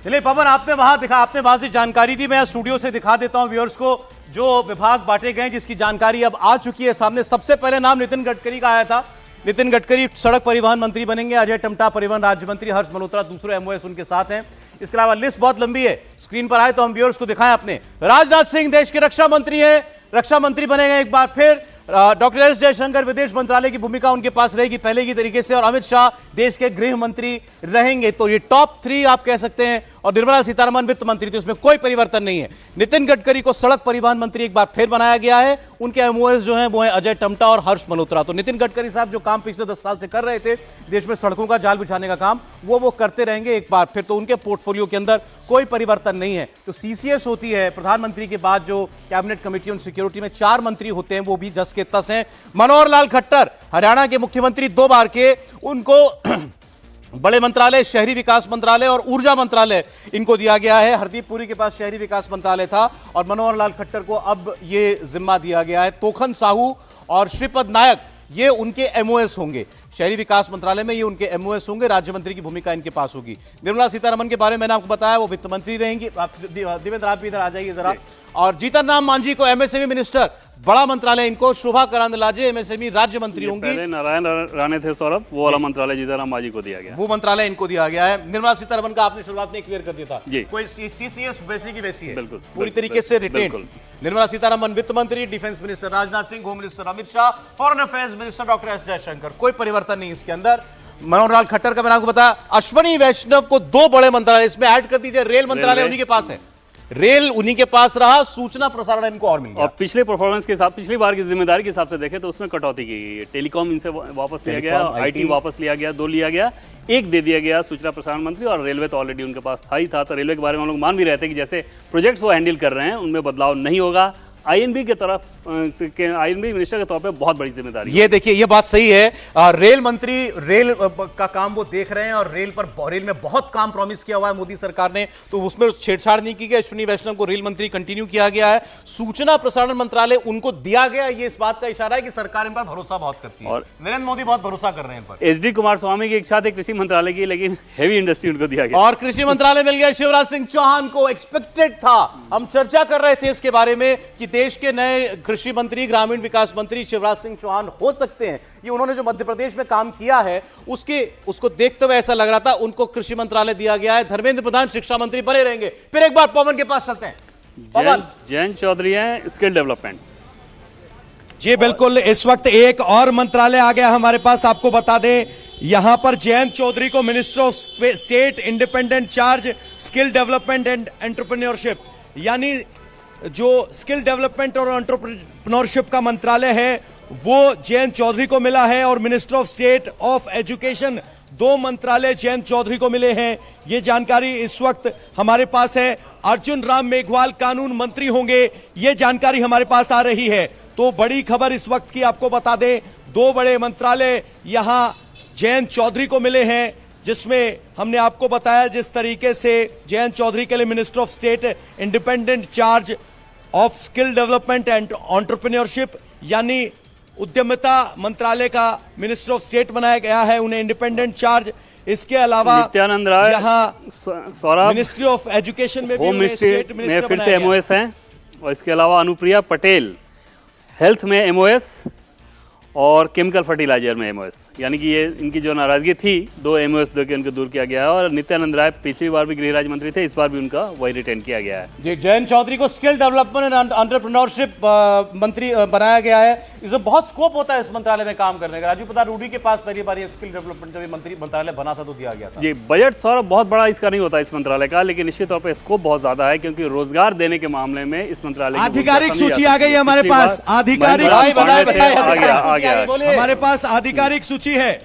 चलिए पवन, आपने वहां से जानकारी दी, मैं स्टूडियो से दिखा देता हूं व्यूअर्स को जो विभाग बांटे गए जिसकी जानकारी अब आ चुकी है सामने। सबसे पहले नाम नितिन गडकरी का आया था। नितिन गडकरी सड़क परिवहन मंत्री बनेंगे। अजय टम्टा परिवहन राज्य मंत्री, हर्ष मल्होत्रा दूसरे एमओएस उनके साथ हैं। इसके अलावा लिस्ट बहुत लंबी है, स्क्रीन पर आए तो हम व्यूअर्स को दिखाएं अपने। राजनाथ सिंह देश के रक्षा मंत्री हैं, रक्षा मंत्री बनेंगे एक बार फिर। डॉक्टर एस जयशंकर विदेश मंत्रालय की भूमिका उनके पास रहेगी पहले की तरीके से, और अमित शाह देश के गृह मंत्री रहेंगे। तो ये टॉप 3 आप कह सकते हैं। और निर्मला सीतारमण वित्त मंत्री थी, उसमें कोई परिवर्तन नहीं है। नितिन गडकरी को सड़क परिवहन मंत्री एक बार फिर बनाया गया है। उनके एमओएस जो हैं वो हैं अजय टम्टा और हर्ष मल्होत्रा। तो नितिन गडकरी साहब जो काम पिछले 10 साल से कर रहे थे, देश में सड़कों का जाल बिछाने का काम, वो करते रहेंगे एक बार फिर। तो उनके पोर्टफोलियो के अंदर कोई परिवर्तन नहीं है। तो सीसीएस होती है, प्रधानमंत्री के बाद जो कैबिनेट कमेटी ऑन सिक्योरिटी में 4 मंत्री होते हैं, वो भी 10 के 10 हैं। मनोहर लाल खट्टर हरियाणा के मुख्यमंत्री 2 बार के, उनको बड़े मंत्रालय शहरी विकास मंत्रालय और ऊर्जा मंत्रालय इनको दिया गया है। हरदीप पुरी के पास शहरी विकास मंत्रालय था और मनोहर लाल खट्टर को अब ये जिम्मा दिया गया है। तोखन साहू और श्रीपद नायक ये उनके एमओएस होंगे, शहरी विकास मंत्रालय में ये उनके एमओएस होंगे। राज्य मंत्री की भूमिका इनके पास होगी। निर्मला सीतारमण के बारे में मैंने आपको बताया, वो वित्त मंत्री रहेंगी। देवेंद्र आप भी इधर आ जाइए जरा। और जीतन राम मांझी को एमएसएमई मिनिस्टर, बड़ा मंत्रालय इनको। शोभा करांदलाजे एमएसएमई राज्य मंत्री होंगी। नारायण राणे थे सौरभ, वो वाला मंत्रालय जीतन राम मांझी को दिया गया, वो मंत्रालय इनको दिया गया है। निर्मला सीतारमण का आपने शुरुआत में क्लियर कर दिया था, जी। कोई सीसीएस वैसी की वैसी है, बिल्कुल पूरी तरीके से रिटेन। निर्मला सीतारमण वित्त मंत्री, defence minister Rajnath Singh, home minister Amit Shah, foreign affairs minister doctor S Jaishankar. कोई परिवर्तन नहीं इसके अंदर। मनोहर लाल खट्टर का मैंने आपको बताया। अश्विनी वैष्णव को 2 बड़े मंत्रालय इसमें ऐड कर दीजिए। रेल मंत्रालय उन्हीं के पास है, रेल उन्हीं के पास रहा, सूचना प्रसारण इनको और मिल गया। और पिछले परफॉर्मेंस के हिसाब, पिछली बार की जिम्मेदारी के हिसाब से देखें तो उसमें कटौती की गई है। टेलीकॉम इनसे वापस लिया गया, आईटी वापस लिया गया, 2 लिया गया, 1 दे दिया गया सूचना प्रसारण मंत्री। और रेलवे तो ऑलरेडी उनके पास था ही था। तो रेलवे के बारे में हम लोग मान भी रहे थे कि जैसे प्रोजेक्ट्स वो हैंडल कर रहे हैं उनमें बदलाव नहीं होगा। आईएनबी के तरफ आईएनबी मिनिस्टर के तौर पे बहुत बड़ी जिम्मेदारी ये देखिए, ये बात सही है। रेल मंत्री रेल का काम वो देख रहे हैं और रेल में बहुत काम प्रॉमिस किया हुआ है मोदी सरकार ने, तो उसमें छेड़छाड़ नहीं की गई। अश्विनी वैष्णव को रेल मंत्री कंटिन्यू किया गया है। सूचना प्रसारण मंत्रालय उनको दिया गया, ये इस बात का इशारा है कि सरकार इन पर भरोसा बहुत करती है और नरेंद्र मोदी बहुत भरोसा कर रहे हैं इन पर। एचडी कुमार स्वामी की इच्छा थी कृषि मंत्रालय की, लेकिन हेवी इंडस्ट्री उनको दिया गया और कृषि मंत्रालय मिल गया शिवराज सिंह चौहान को। एक्सपेक्टेड था, हम चर्चा कर रहे थे इसके बारे में कि देश के नए कृषि मंत्री, ग्रामीण विकास मंत्री शिवराज सिंह चौहान हो सकते हैं। ये उन्होंने जो मध्य प्रदेश में काम किया है उसको देखते हुए ऐसा लग रहा था। उनको कृषि मंत्रालय दिया गया है। धर्मेंद्र प्रधान शिक्षा मंत्री बने रहेंगे। फिर एक बार पवन के पास चलते हैं। पवन, जयंत चौधरी हैं स्किल डेवलपमेंट। जी बिल्कुल, इस वक्त एक और मंत्रालय आ गया हमारे पास। आपको बता दें, यहां पर जयंत चौधरी को minister of state independent charge skill development and entrepreneurship, यानी जो स्किल डेवलपमेंट और एंटरप्रेन्योरशिप का मंत्रालय है वो जयंत चौधरी को मिला है। और minister of state of education, 2 मंत्रालय जयंत चौधरी को मिले हैं। ये जानकारी इस वक्त हमारे पास है। अर्जुन राम मेघवाल कानून मंत्री होंगे, ये जानकारी हमारे पास आ रही है। तो बड़ी खबर इस वक्त की आपको बता दें, 2 बड़े मंत्रालय यहां जयंत चौधरी को मिले हैं, जिसमें हमने आपको बताया जिस तरीके से जयंत चौधरी के लिए minister of state independent charge of skill development and entrepreneurship, यानी उद्यमिता मंत्रालय का मिनिस्टर ऑफ स्टेट बनाया गया है, उन्हें इंडिपेंडेंट चार्ज। इसके अलावा नित्यानंद राय यहाँ सौरभ मिनिस्ट्री ऑफ एजुकेशन में भी होम उन्हें स्टेट मिनिस्ट्री में मिनिस्टर फिर से बनाया गया। एमओएस हैं। और इसके अलावा अनुप्रिया पटेल हेल्थ में एमओएस और केमिकल फर्टिलाइजर में एमओएस, यानी कि ये इनकी जो नाराजगी थी 2 एमओएस दे के उनको दूर किया गया है। और नित्यानंद राय पिछली बार भी गृह राज्य मंत्री थे, इस बार भी उनका वही रिटेन किया गया है। जयंत चौधरी को स्किल डेवलपमेंट एंड एंटरप्रेन्योरशिप मंत्री बनाया गया है। इसमें बहुत स्कोप होता है इस मंत्रालय में काम करने का। राजू प्रताप रूडी के पास पहली बार ये स्किल डेवलपमेंट जब मंत्री मंत्रालय बना था तो दिया गया था। जी, बजट सौरभ बहुत बड़ा इसका नहीं होता इस मंत्रालय का, लेकिन निश्चित तौर पर स्कोप बहुत ज्यादा है, क्योंकि रोजगार देने के मामले में इस मंत्रालय की आधिकारिक सूची आ गई है हमारे पास। आधिकारिक हमारे पास आधिकारिक सूची है।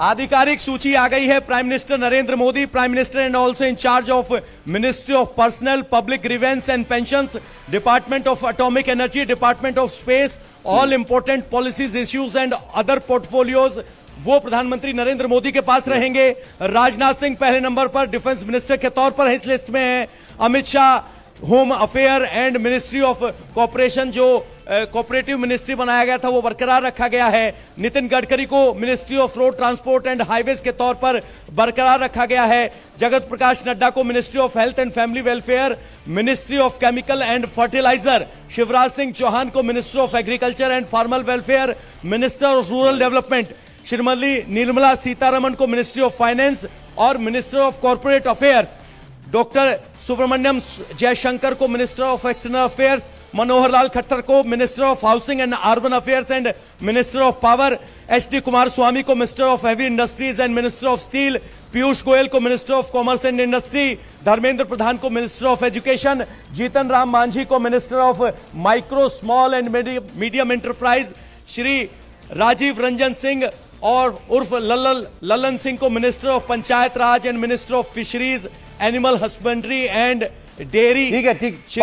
आधिकारिक सूची आ गई है। Prime minister Narendra Modi, prime minister and also in charge of ministry of personnel public grievance and pensions, department of atomic energy, department of space, all important policies issues and other portfolios वो प्रधानमंत्री नरेंद्र मोदी के पास रहेंगे। राजनाथ सिंह पहले नंबर पर defence minister के तौर पर इस लिस्ट में है। Amit Shah home affair and ministry of corporation, जो कोऑपरेटिव मिनिस्ट्री बनाया गया था वो बरकरार रखा गया है। नितिन गडकरी को ministry of road transport and highways के तौर पर बरकरार रखा गया है। जगत प्रकाश नड्डा को ministry of health and family welfare, ministry of chemical and fertiliser. Shivraj Singh Chouhan को ministry of agriculture and farmer welfare, minister of rural development. Shrimati Nirmala Sitharaman को मिनिस्ट्री ऑफ फाइनेंस और minister of corporate affairs. Doctor Subrahmanyam Jaishankar को minister of external affairs, Manohar Lal Khattar को minister of housing and urban affairs and minister of power, H D. Kumaraswamy को minister of heavy industries and minister of steel, Piyush Goyal को minister of commerce and industry, Dharmendra Pradhan को minister of education, Jitan Ram Manjhi को minister of micro small and medium enterprise, Shri Rajiv Ranjan Singh और उर्फ ललन सिंह को minister of Panchayat Raj and minister of fisheries, animal husbandry and dairy. ठीक है, ठीक जी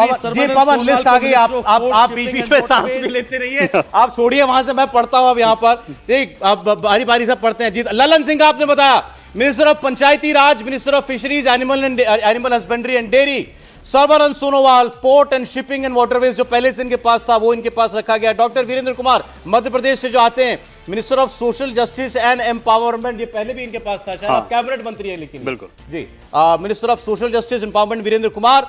पवन, list आ गई। आप बीच बीच में सांस भी लेते रहिए, आप छोड़िए वहां से, मैं पढ़ता हूं अब यहाँ पर। ठीक, आप बारी बारी से पढ़ते हैं। जी, ललन सिंह आपने बताया minister of Panchayati Raj, minister of fisheries, animal husbandry and dairy. Sarbananda Sonowal port and shipping and waterways, जो पहले से इनके पास था वो इनके पास रखा गया। डॉक्टर वीरेंद्र कुमार मध्य प्रदेश से जो आते हैं, minister of social justice and empowerment, ये पहले भी इनके पास था, शायद आप कैबिनेट मंत्री है लेकिन। बिल्कुल जी, minister of social justice empowerment Virendra Kumar.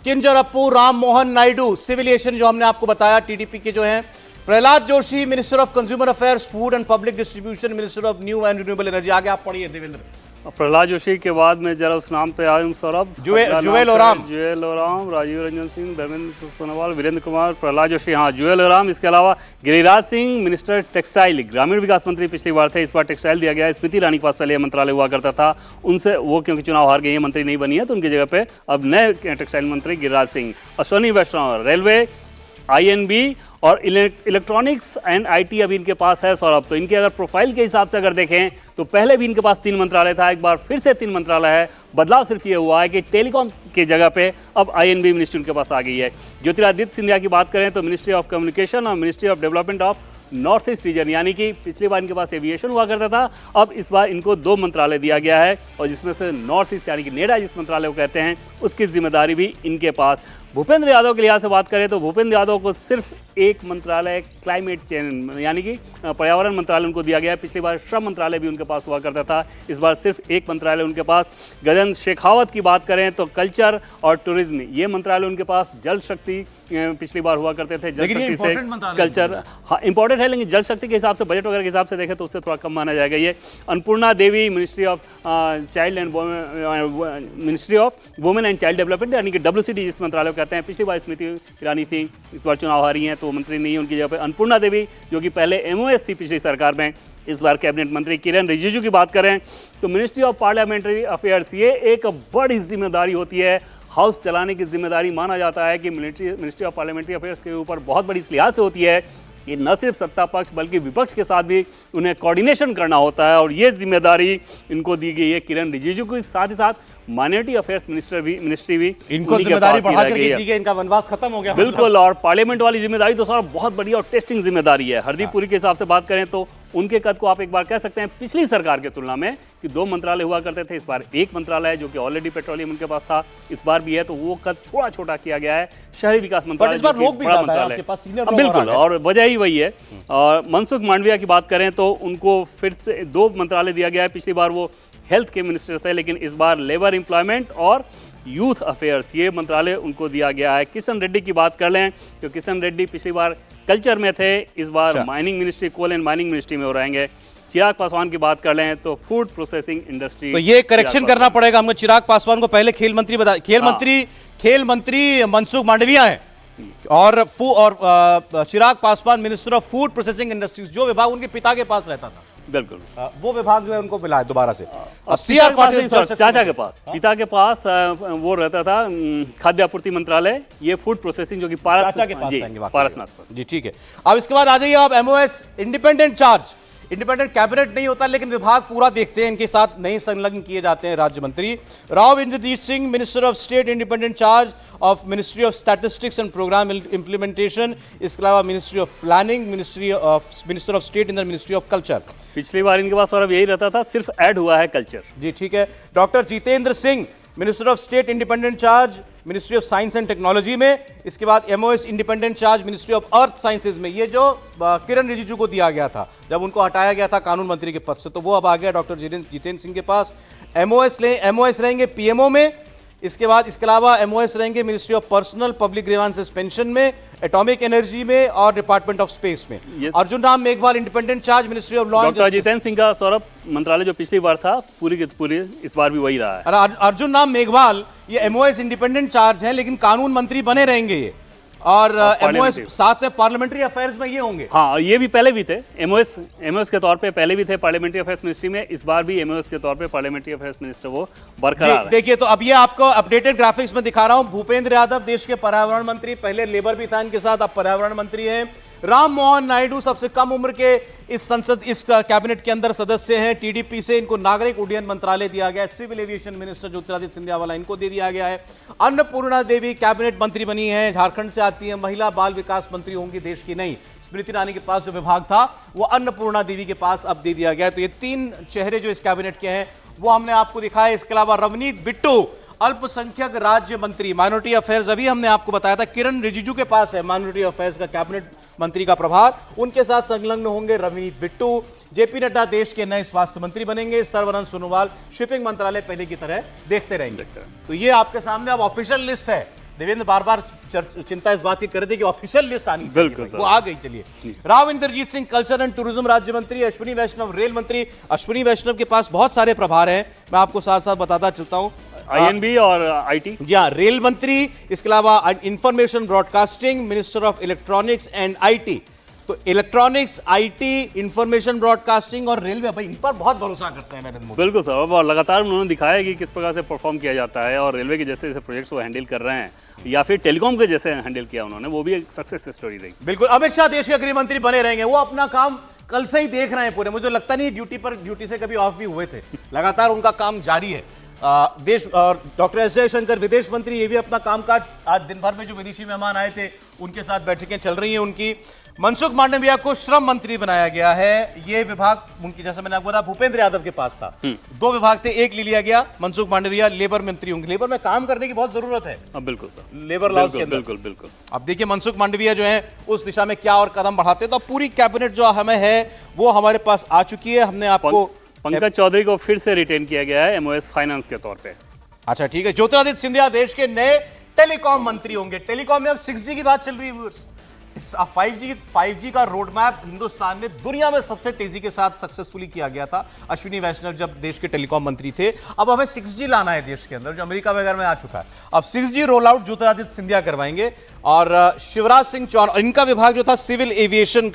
Kinjarapu Ram Mohan Naidu civil aviation, जो हमने आपको बताया टीडीपी के जो हैं। Pralhad Joshi minister of consumer affairs, food and public distribution, minister of new and renewable energy. आगे आप पढ़िए देवेंद्र। प्रहलाद जोशी के बाद में जरा उस नाम पे आया हूँ सौरभ। जुएल ओराम, राजीव रंजन सिंह, धर्मेंद्र सोनोवाल, वीरेंद्र कुमार, प्रहलाद जोशी, हाँ जुएल ओराम। इसके अलावा गिरिराज सिंह मिनिस्टर टेक्सटाइल, ग्रामीण विकास मंत्री पिछली बार थे, इस बार टेक्सटाइल दिया गया है। स्मृति ईरानी के पास पहले मंत्रालय हुआ करता था, उनसे वो क्योंकि चुनाव हार गई है, मंत्री नहीं बनी है, तो उनकी जगह पे अब नए टेक्सटाइल मंत्री गिरिराज सिंह। अश्वनी वैष्णव रेलवे, आईएनबी और इलेक्ट्रॉनिक्स एंड आईटी अभी इनके पास है सौरभ। तो इनके अगर प्रोफाइल के हिसाब से अगर देखें तो पहले भी इनके पास 3 मंत्रालय था, एक बार फिर से 3 मंत्रालय है। बदलाव सिर्फ ये हुआ है कि टेलीकॉम की जगह पे अब आईएनबी मिनिस्ट्री उनके पास आ गई है। ज्योतिरादित्य सिंधिया की बात करें तो मिनिस्ट्री ऑफ कम्युनिकेशन और ministry of development of north east region, यानी कि पिछली बार इनके पास एविएशन हुआ करता था, अब इस बार इनको 2 मंत्रालय दिया गया है, और जिसमें से नॉर्थ ईस्ट यानी कि नेडा जिस मंत्रालय को कहते हैं उसकी जिम्मेदारी भी इनके पास। भूपेंद्र यादव के लिहाज से बात करें तो भूपेंद्र यादव को सिर्फ एक मंत्रालय क्लाइमेट चेंज यानी कि पर्यावरण मंत्रालय उनको दिया गया है। पिछली बार श्रम मंत्रालय भी उनके पास हुआ करता था, इस बार सिर्फ एक मंत्रालय उनके पास। गजेंद्र शेखावत की बात करें तो कल्चर और टूरिज्म, ये मंत्रालय उनके पास। जल शक्ति पिछली बार हुआ करते थे, जल शक्ति से कल्चर, हाँ इंपॉर्टेंट है, लेकिन जल शक्ति के हिसाब से बजट वगैरह के हिसाब से देखें तो उससे थोड़ा कम माना जाएगा ये। Annapurna Devi ministry of child and ministry of women and child development यानी कि WCD जिस मंत्रालय को कहते हैं, पिछली बार स्मृति ईरानी थी, इस बार चुनाव हारी हैं तो मंत्री नहीं है, उनकी जगह पर अन्नपूर्णा देवी जो कि पहले MOS थी पिछली सरकार में, इस बार कैबिनेट मंत्री। किरण रिजिजू की बात करें तो मिनिस्ट्री ऑफ पार्लियामेंट्री अफेयर्स, ये एक बड़ी जिम्मेदारी होती है, हाउस चलाने की जिम्मेदारी माना जाता है कि मिनिस्ट्री ऑफ पार्लियामेंट्री अफेयर्स के ऊपर बहुत बड़ी इस लिहाज से होती है कि न सिर्फ सत्ता पक्ष बल्कि विपक्ष के साथ भी उन्हें कोऑर्डिनेशन करना होता है, और ये जिम्मेदारी इनको दी गई है किरण रिजिजू को। साथ ही साथ माइनॉरिटी अफेयर्स मिनिस्ट्री भी इनको जिम्मेदारी बढ़ा कर दी गई, इनका वनवास खत्म हो गया बिल्कुल। और पार्लियामेंट वाली जिम्मेदारी तो सारा बहुत बड़ी और टेस्टिंग जिम्मेदारी है। हरदीप पुरी के हिसाब से बात करें तो उनके कद को आप एक बार कह सकते हैं पिछली सरकार के तुलना में कि 2 मंत्रालय हुआ करते थे, इस बार 1 मंत्रालय है जो कि ऑलरेडी पेट्रोलियम उनके पास था, इस बार भी है, तो वो कद थोड़ा छोटा किया गया है। शहरी विकास मंत्रालय, इस बार लोग भी ज्यादा है आपके पास, सीनियर लोग बिल्कुल, और वजह ही वही है। और मनसुख मांडविया की बात करें तो उनको फिर से 2 मंत्रालय दिया गया है, पिछली बार वो हेल्थ के मिनिस्टर थे, लेकिन इस बार लेबर एम्प्लॉयमेंट और यूथ अफेयर्स ये मंत्रालय उनको दिया गया है। किशन रेड्डी की बात कर लें तो किशन रेड्डी पिछली बार कल्चर में थे, इस बार mining ministry, coal and mining ministry में हो रहेंगे। चिराग पासवान की बात कर लें तो फूड प्रोसेसिंग इंडस्ट्री, तो ये करेक्शन करना पड़ेगा हमको, चिराग पासवान को पहले खेल मंत्री बता, खेल मंत्री मनसुख मांडविया है और Chirag Paswan minister of food processing industries, जो विभाग उनके पिता के पास रहता था, बिल्कुल वो विभाग जो है उनको मिला है दोबारा से। CR पाटिल चाचा के पास, पिता के पास वो रहता था खाद्य आपूर्ति मंत्रालय, ये फूड प्रोसेसिंग जो कि चाचा के पास पारसनाथ पर। जी ठीक है, अब इसके बाद आ जाइए आप MOS independent charge. Independent cabinet नहीं होता लेकिन विभाग पूरा देखते हैं, इनके साथ नहीं संलग्न किए जाते हैं राज्य मंत्री। Rao Indrajit Singh minister of state independent charge of ministry of statistics and programme implementation, इसके अलावा ministry of planning, minister of state in the ministry of culture. पिछली बार इनके पास और यही रहता था, सिर्फ ऐड हुआ है कल्चर। जी ठीक है। Doctor Jitendra Singh minister of state independent charge ministry of science and technology में, इसके बाद MOS independent charge ministry of earth sciences में, ये जो किरण रिजिजू को दिया गया था जब उनको हटाया गया था कानून मंत्री के पद से, तो वो अब आ गया डॉक्टर जितेंद्र सिंह के पास। MOS रहेंगे PMO में, इसके बाद इसके अलावा एमओएस रहेंगे ministry of personnel public grievances pension में, एटॉमिक एनर्जी में और डिपार्टमेंट ऑफ स्पेस में। Arjun Ram Meghwal independent charge ministry of law and doctor Jitendra Singh का सौरभ मंत्रालय जो पिछली बार था पूरी की पूरी इस बार भी वही रहा है। अर्जुन राम मेघवाल ये एमओएस इंडिपेंडेंट चार्ज है, लेकिन कानून मंत्री बने रहेंगे ये, और एमओएस साथ में पार्लियामेंट्री अफेयर्स में ये होंगे। हाँ, ये भी पहले भी थे एमओएस के तौर पे पहले भी थे पार्लियामेंट्री अफेयर्स मिनिस्ट्री में, इस बार भी एमओएस के तौर पे पार्लियामेंट्री अफेयर्स मिनिस्टर वो बरकरार है। देखिए, तो अब ये आपको अपडेटेड ग्राफिक्स में दिखा रहा हूं। भूपेंद्र यादव देश के पर्यावरण मंत्री, पहले लेबर भी था इनके साथ, अब पर्यावरण मंत्री हैं। राम मोहन नायडू सबसे कम उम्र के इस कैबिनेट के अंदर सदस्य हैं टीडीपी से, इनको नागरिक उड्डयन मंत्रालय दिया गया है। Civil aviation minister Jyotiraditya Scindia वाला इनको दे दिया गया है। अन्नपूर्णा देवी कैबिनेट मंत्री बनी है, झारखंड से आती है, महिला बाल विकास मंत्री होंगी, देश की नहीं। स्मृति ईरानी के पास जो विभाग था वो अन्नपूर्णा देवी के पास अब दे दिया गया है। तो ये 3 चेहरे जो इस कैबिनेट के हैं वो हमने आपको दिखाया। इसके अलावा रवनीत बिट्टू अल्पसंख्यक राज्य मंत्री, माइनॉरिटी अफेयर्स, अभी हमने आपको बताया था किरण रिजिजू के पास है माइनॉरिटी अफेयर्स का कैबिनेट मंत्री का प्रभार, उनके साथ संलग्न होंगे रवनीत बिट्टू। जेपी नड्डा देश के नए स्वास्थ्य मंत्री बनेंगे। सर्बानंद सोनोवाल शिपिंग मंत्रालय पहले की तरह देखते रहेंगे। तो ये आपके सामने अब ऑफिशियल लिस्ट है। देवेंद्र बार बार चिंता इस बात की कर रही थी कि ऑफिशियल लिस्ट आनी चाहिए, वो आ गई। चलिए, Rao Indrajit Singh culture and tourism राज्य मंत्री, अश्विनी वैष्णव रेल मंत्री। अश्विनी वैष्णव के पास बहुत सारे प्रभार हैं, मैं आपको साथ साथ बताता चलता हूं। आईएनबी और आईटी, जी हाँ, रेल मंत्री। इसके अलावा information broadcasting, minister of electronics and IT. तो इलेक्ट्रॉनिक्स, आईटी, इंफॉर्मेशन ब्रॉडकास्टिंग और रेलवे, भाई इन पर बहुत भरोसा करते हैं नरेंद्र मोदी। बिल्कुल सर, और लगातार उन्होंने दिखाया कि किस प्रकार से परफॉर्म किया जाता है, और रेलवे के जैसे जैसे प्रोजेक्ट्स वो हैंडल कर रहे हैं, या फिर टेलीकॉम के जैसे हैंडल किया उन्होंने, वो भी एक सक्सेस स्टोरी रही। बिल्कुल, अमित शाह देश के गृह मंत्री बने रहेंगे, वो अपना काम कल से ही देख रहे हैं पूरे। मुझे लगता नहीं ड्यूटी से कभी ऑफ भी हुए थे, लगातार उनका काम जारी है। देश डॉक्टर एस जयशंकर विदेश मंत्री, ये भी अपना कामकाज आज दिन भर में जो विदेशी मेहमान आए थे उनके साथ बैठकें चल रही हैं उनकी। मनसुख मांडविया को श्रम मंत्री बनाया गया है। ये विभाग उनकी, जैसा मैंने आपको बताया, भूपेंद्र यादव के पास था। 2 विभाग थे, एक ले लिया गया। मनसुख मांडविया लेबर मंत्री होंगे। लेबर में काम करने की बहुत जरूरत है। बिल्कुल सर, लेबर लॉज के अंदर। बिल्कुल बिल्कुल। अब देखिए मनसुख मांडविया जो है उस दिशा में क्या और कदम बढ़ाते हैं। तो पूरी कैबिनेट जो हमें है वो हमारे पास आ चुकी है। हमने आपको पंकज चौधरी को फिर से रिटेन किया गया है एमओएस फाइनेंस के तौर पे। अच्छा, ठीक है। ज्योतिरादित्य सिंधिया देश के नए टेलीकॉम मंत्री होंगे। टेलीकॉम में अब 6G की बात चल रही है। 5G का रोड मैप हिंदुस्तान ने दुनिया में सबसे तेजी के साथ सक्सेसफुली किया गया था अश्विनी वैष्णव जब देश के टेलीकॉम मंत्री थे। अब हमें 6G लाना है देश के अंदर, जो अमेरिका वगैरह में आ चुका है। अब 6G roll out Jyotiraditya Scindia करवाएंगे। और शिवराज सिंह चौहान, इनका विभाग जो था सिविल एविएशन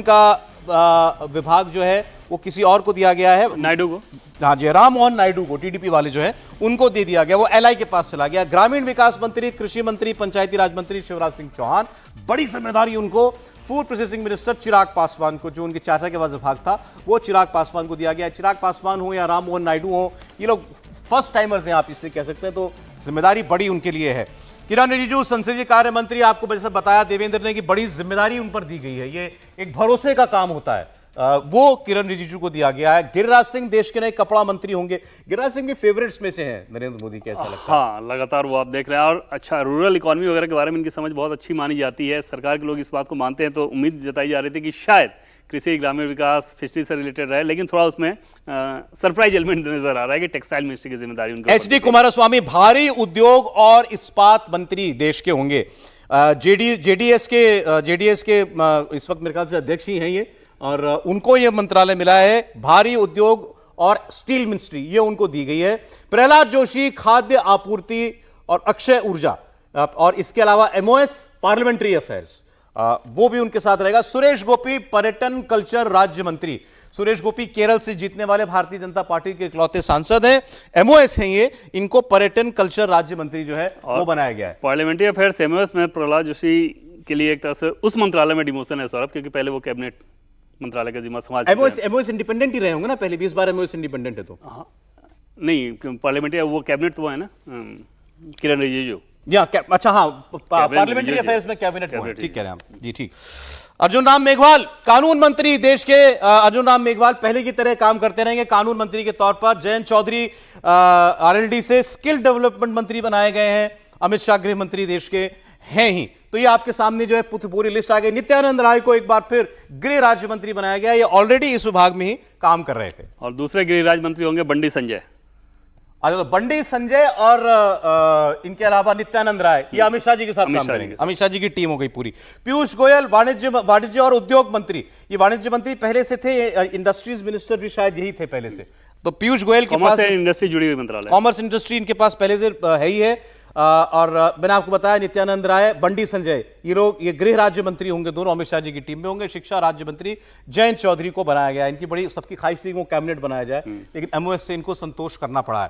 का विभाग जो है वो किसी और को दिया गया है, नायडू को। हाँ जी, राम मोहन नायडू को, टीडीपी वाले जो है उनको दे दिया गया, वो एलआई के पास चला गया। ग्रामीण विकास मंत्री, कृषि मंत्री, पंचायती राज मंत्री शिवराज सिंह चौहान, बड़ी जिम्मेदारी उनको। Food processing minister Chirag Paswan को, जो उनके चाचा के पास विभाग था, वो चिराग पासवान को दिया गया। चिराग पासवान हो या राम मोहन नायडू हो, ये लोग फर्स्ट टाइमर्स हैं, आप इसलिए कह सकते हैं, तो जिम्मेदारी बड़ी उनके लिए है। किरण रिजिजू संसदीय कार्य मंत्री, आपको जैसे बताया देवेंद्र ने कि बड़ी जिम्मेदारी उन पर दी गई है, ये एक भरोसे का काम होता है, वो किरण रिजिजू को दिया गया है। गिरिराज सिंह देश के नए कपड़ा मंत्री होंगे। गिरिराज सिंह के फेवरेट्स में से हैं नरेंद्र मोदी, कैसा लगता है? हाँ, लगातार वो आप देख रहे हैं। और अच्छा, रूरल इकोनॉमी वगैरह के बारे में इनकी समझ बहुत अच्छी मानी जाती है, सरकार के लोग इस बात को मानते हैं। तो उम्मीद जताई जा रही थी कि शायद कृषि, ग्रामीण विकास, फिशरी से रिलेटेड रहे, लेकिन थोड़ा उसमें सरप्राइज एलिमेंट नजर आ रहा है कि टेक्सटाइल मिनिस्ट्री की जिम्मेदारी उनके। एचडी कुमारस्वामी भारी उद्योग और इस्पात मंत्री देश के होंगे। जेडीएस के इस वक्त मेरे ख्याल से अध्यक्ष ही हैं ये, और उनको ये मंत्रालय मिला है, भारी उद्योग और स्टील मिनिस्ट्री, ये उनको दी गई है। प्रहलाद जोशी खाद्य आपूर्ति और अक्षय ऊर्जा, और इसके अलावा एमओएस पार्लियामेंट्री अफेयर्स, वो भी उनके साथ रहेगा। सुरेश गोपी पर्यटन कल्चर राज्य मंत्री। सुरेश गोपी केरल से जीतने वाले भारतीय जनता पार्टी के इकलौते सांसद हैं, एमओएस हैं ये, इनको पर्यटन कल्चर राज्य मंत्री जो है वो बनाया गया है। पार्लियामेंट्री अफेयर्स एमओएस में प्रहलाद जोशी के लिए एक तरह से उस मंत्रालय में डिमोशन है सौरभ, क्योंकि पहले वो कैबिनेट मंत्रालय का जिम्मा संभाल चुके हैं। एमओएस इंडिपेंडेंट ही रहे होंगे ना पहले भी, इस बार एमओएस इंडिपेंडेंट है तो नहीं, पार्लियामेंट्री वो कैबिनेट तो वो है ना, किरण रिजिजू। अच्छा, हाँ, पार्लियामेंट्री अफेयर्स में कैबिनेट, ठीक कह रहे हैं आप जी, ठीक। अर्जुन राम मेघवाल कानून मंत्री देश के, अर्जुन राम मेघवाल पहले की तरह काम करते रहेंगे कानून मंत्री के तौर पर। जयंत चौधरी आरएलडी से स्किल डेवलपमेंट मंत्री बनाए गए हैं। अमित शाह गृह मंत्री देश के हैं ही। तो ये आपके सामने जो है पूरी लिस्ट आ गई। नित्यानंद राय को एक बार फिर गृह राज्य मंत्री बनाया गया, ये ऑलरेडी इस विभाग में ही काम कर रहे थे। और दूसरे गृह राज्य मंत्री होंगे बंडी संजय। अच्छा, बंडी संजय और इनके अलावा नित्यानंद राय, ये अमित शाह जी के साथ काम करेंगे। अमित शाह जी की टीम हो गई पूरी। पीयूष गोयल वाणिज्य और उद्योग मंत्री, ये वाणिज्य मंत्री पहले से थे, इंडस्ट्रीज मिनिस्टर भी शायद यही थे पहले से। तो पीयूष गोयल के पास इंडस्ट्री जुड़ी हुई मंत्रालय, कॉमर्स इंडस्ट्री इनके पास पहले से है ही है। और मैंने आपको बताया नित्यानंद राय, बंडी संजय, ये लोग ये गृह राज्य मंत्री होंगे, दोनों अमित शाह जी की टीम में होंगे। शिक्षा राज्य मंत्री जयंत चौधरी को बनाया गया, इनकी बड़ी सबकी ख्वाहिश थी वो कैबिनेट बनाया जाए, लेकिन एमओएस से इनको संतोष करना पड़ा है।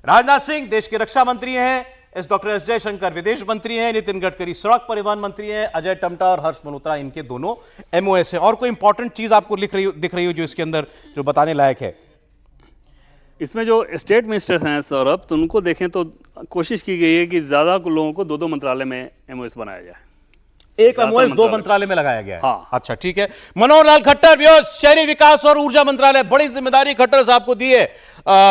राजनाथ सिंह देश के रक्षा मंत्री हैं, डॉक्टर एस जयशंकर विदेश मंत्री हैं, नितिन गडकरी सड़क परिवहन मंत्री हैं, अजय टम्टा और हर्ष मल्होत्रा इनके दोनों एमओएस है। और कोई इंपॉर्टेंट चीज आपको दिख रही हो जो इसके अंदर जो बताने लायक है? इसमें जो स्टेट मिनिस्टर्स हैं सौरभ, तो उनको देखें तो कोशिश की गई है कि ज्यादा लोगों को दो मंत्रालय में एमओएस बनाया जाए। एक एमओएस 2 मंत्रालय में लगाया गया है। हाँ। अच्छा ठीक है। मनोहर लाल खट्टर शहरी विकास और ऊर्जा मंत्रालय, बड़ी जिम्मेदारी खट्टर साहब को दी है।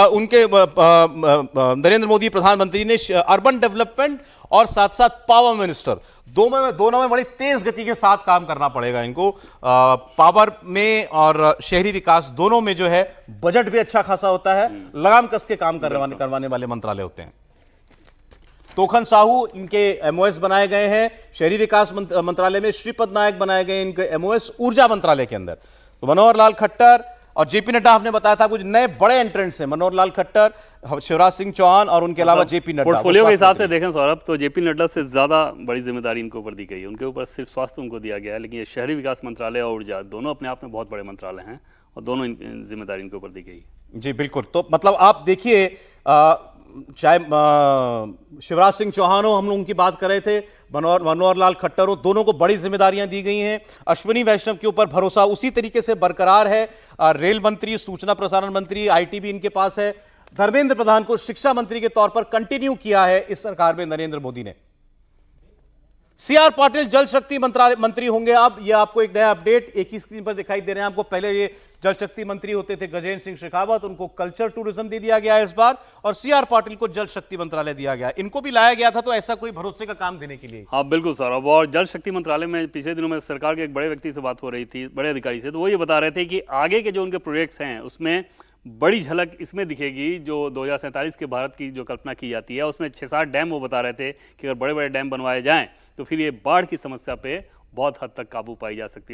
उनके नरेंद्र मोदी प्रधानमंत्री ने अर्बन डेवलपमेंट और साथ साथ पावर मिनिस्टर दोनों में बड़ी तेज गति के साथ काम करना पड़ेगा इनको। पावर में और शहरी विकास दोनों में जो है बजट भी अच्छा खासा होता है, लगाम कस के काम करवाने वाले मंत्रालय होते हैं। तोखन साहू इनके एमओएस बनाए गए हैं शहरी विकास मंत्रालय में, श्रीपद नायक बनाए गए इनके एमओएस ऊर्जा मंत्रालय के अंदर। तो मनोहर लाल खट्टर और जेपी नड्डा, आपने बताया था कुछ नए बड़े एंट्रेंट्स हैं, मनोहर लाल खट्टर, शिवराज सिंह चौहान और उनके अलावा जेपी नड्डा। पोर्टफोलियो के हिसाब से देखें सौरभ, तो जेपी नड्डा से ज्यादा बड़ी जिम्मेदारी इनके ऊपर दी गई है। उनके ऊपर सिर्फ स्वास्थ्य उनको दिया गया है, लेकिन ये शहरी विकास मंत्रालय और ऊर्जा दोनों अपने आप में बहुत बड़े मंत्रालय हैं और दोनों जिम्मेदारी इनके ऊपर दी गई। जी बिल्कुल। तो मतलब आप देखिए, चाहे शिवराज सिंह चौहान हो, हम लोग उनकी बात कर रहे थे, मनोहर लाल खट्टर हो, दोनों को बड़ी जिम्मेदारियां दी गई हैं। अश्विनी वैष्णव के ऊपर भरोसा उसी तरीके से बरकरार है। रेल मंत्री, सूचना प्रसारण मंत्री, आईटी भी इनके पास है। धर्मेंद्र प्रधान को शिक्षा मंत्री के तौर पर कंटिन्यू किया है इस सरकार में नरेंद्र मोदी ने। सीआर पाटिल जल शक्ति मंत्री होंगे अब, ये आपको एक नया अपडेट एक ही स्क्रीन पर दिखाई दे रहे हैं आपको। पहले ये जल शक्ति मंत्री होते थे गजेंद्र सिंह शेखावत, उनको कल्चर टूरिज्म दे दिया गया है इस बार, और सीआर पाटिल को जल शक्ति मंत्रालय दिया गया। इनको भी लाया गया था तो ऐसा कोई भरोसे का काम देने के लिए। हाँ बिल्कुल सौरभ, और जल शक्ति मंत्रालय में पिछले दिनों में सरकार के एक बड़े व्यक्ति से बात हो रही थी, बड़े अधिकारी से, तो वो ये बता रहे थे कि आगे के जो उनके प्रोजेक्ट्स हैं उसमें बड़ी झलक इसमें दिखेगी। जो 2047 के भारत की जो कल्पना की जाती है उसमें 6-7 डैम वो बता रहे थे कि अगर बड़े बड़े डैम बनवाए जाएं तो फिर ये बाढ़ की समस्या पे बहुत हद तक काबू पाई जा सकती है।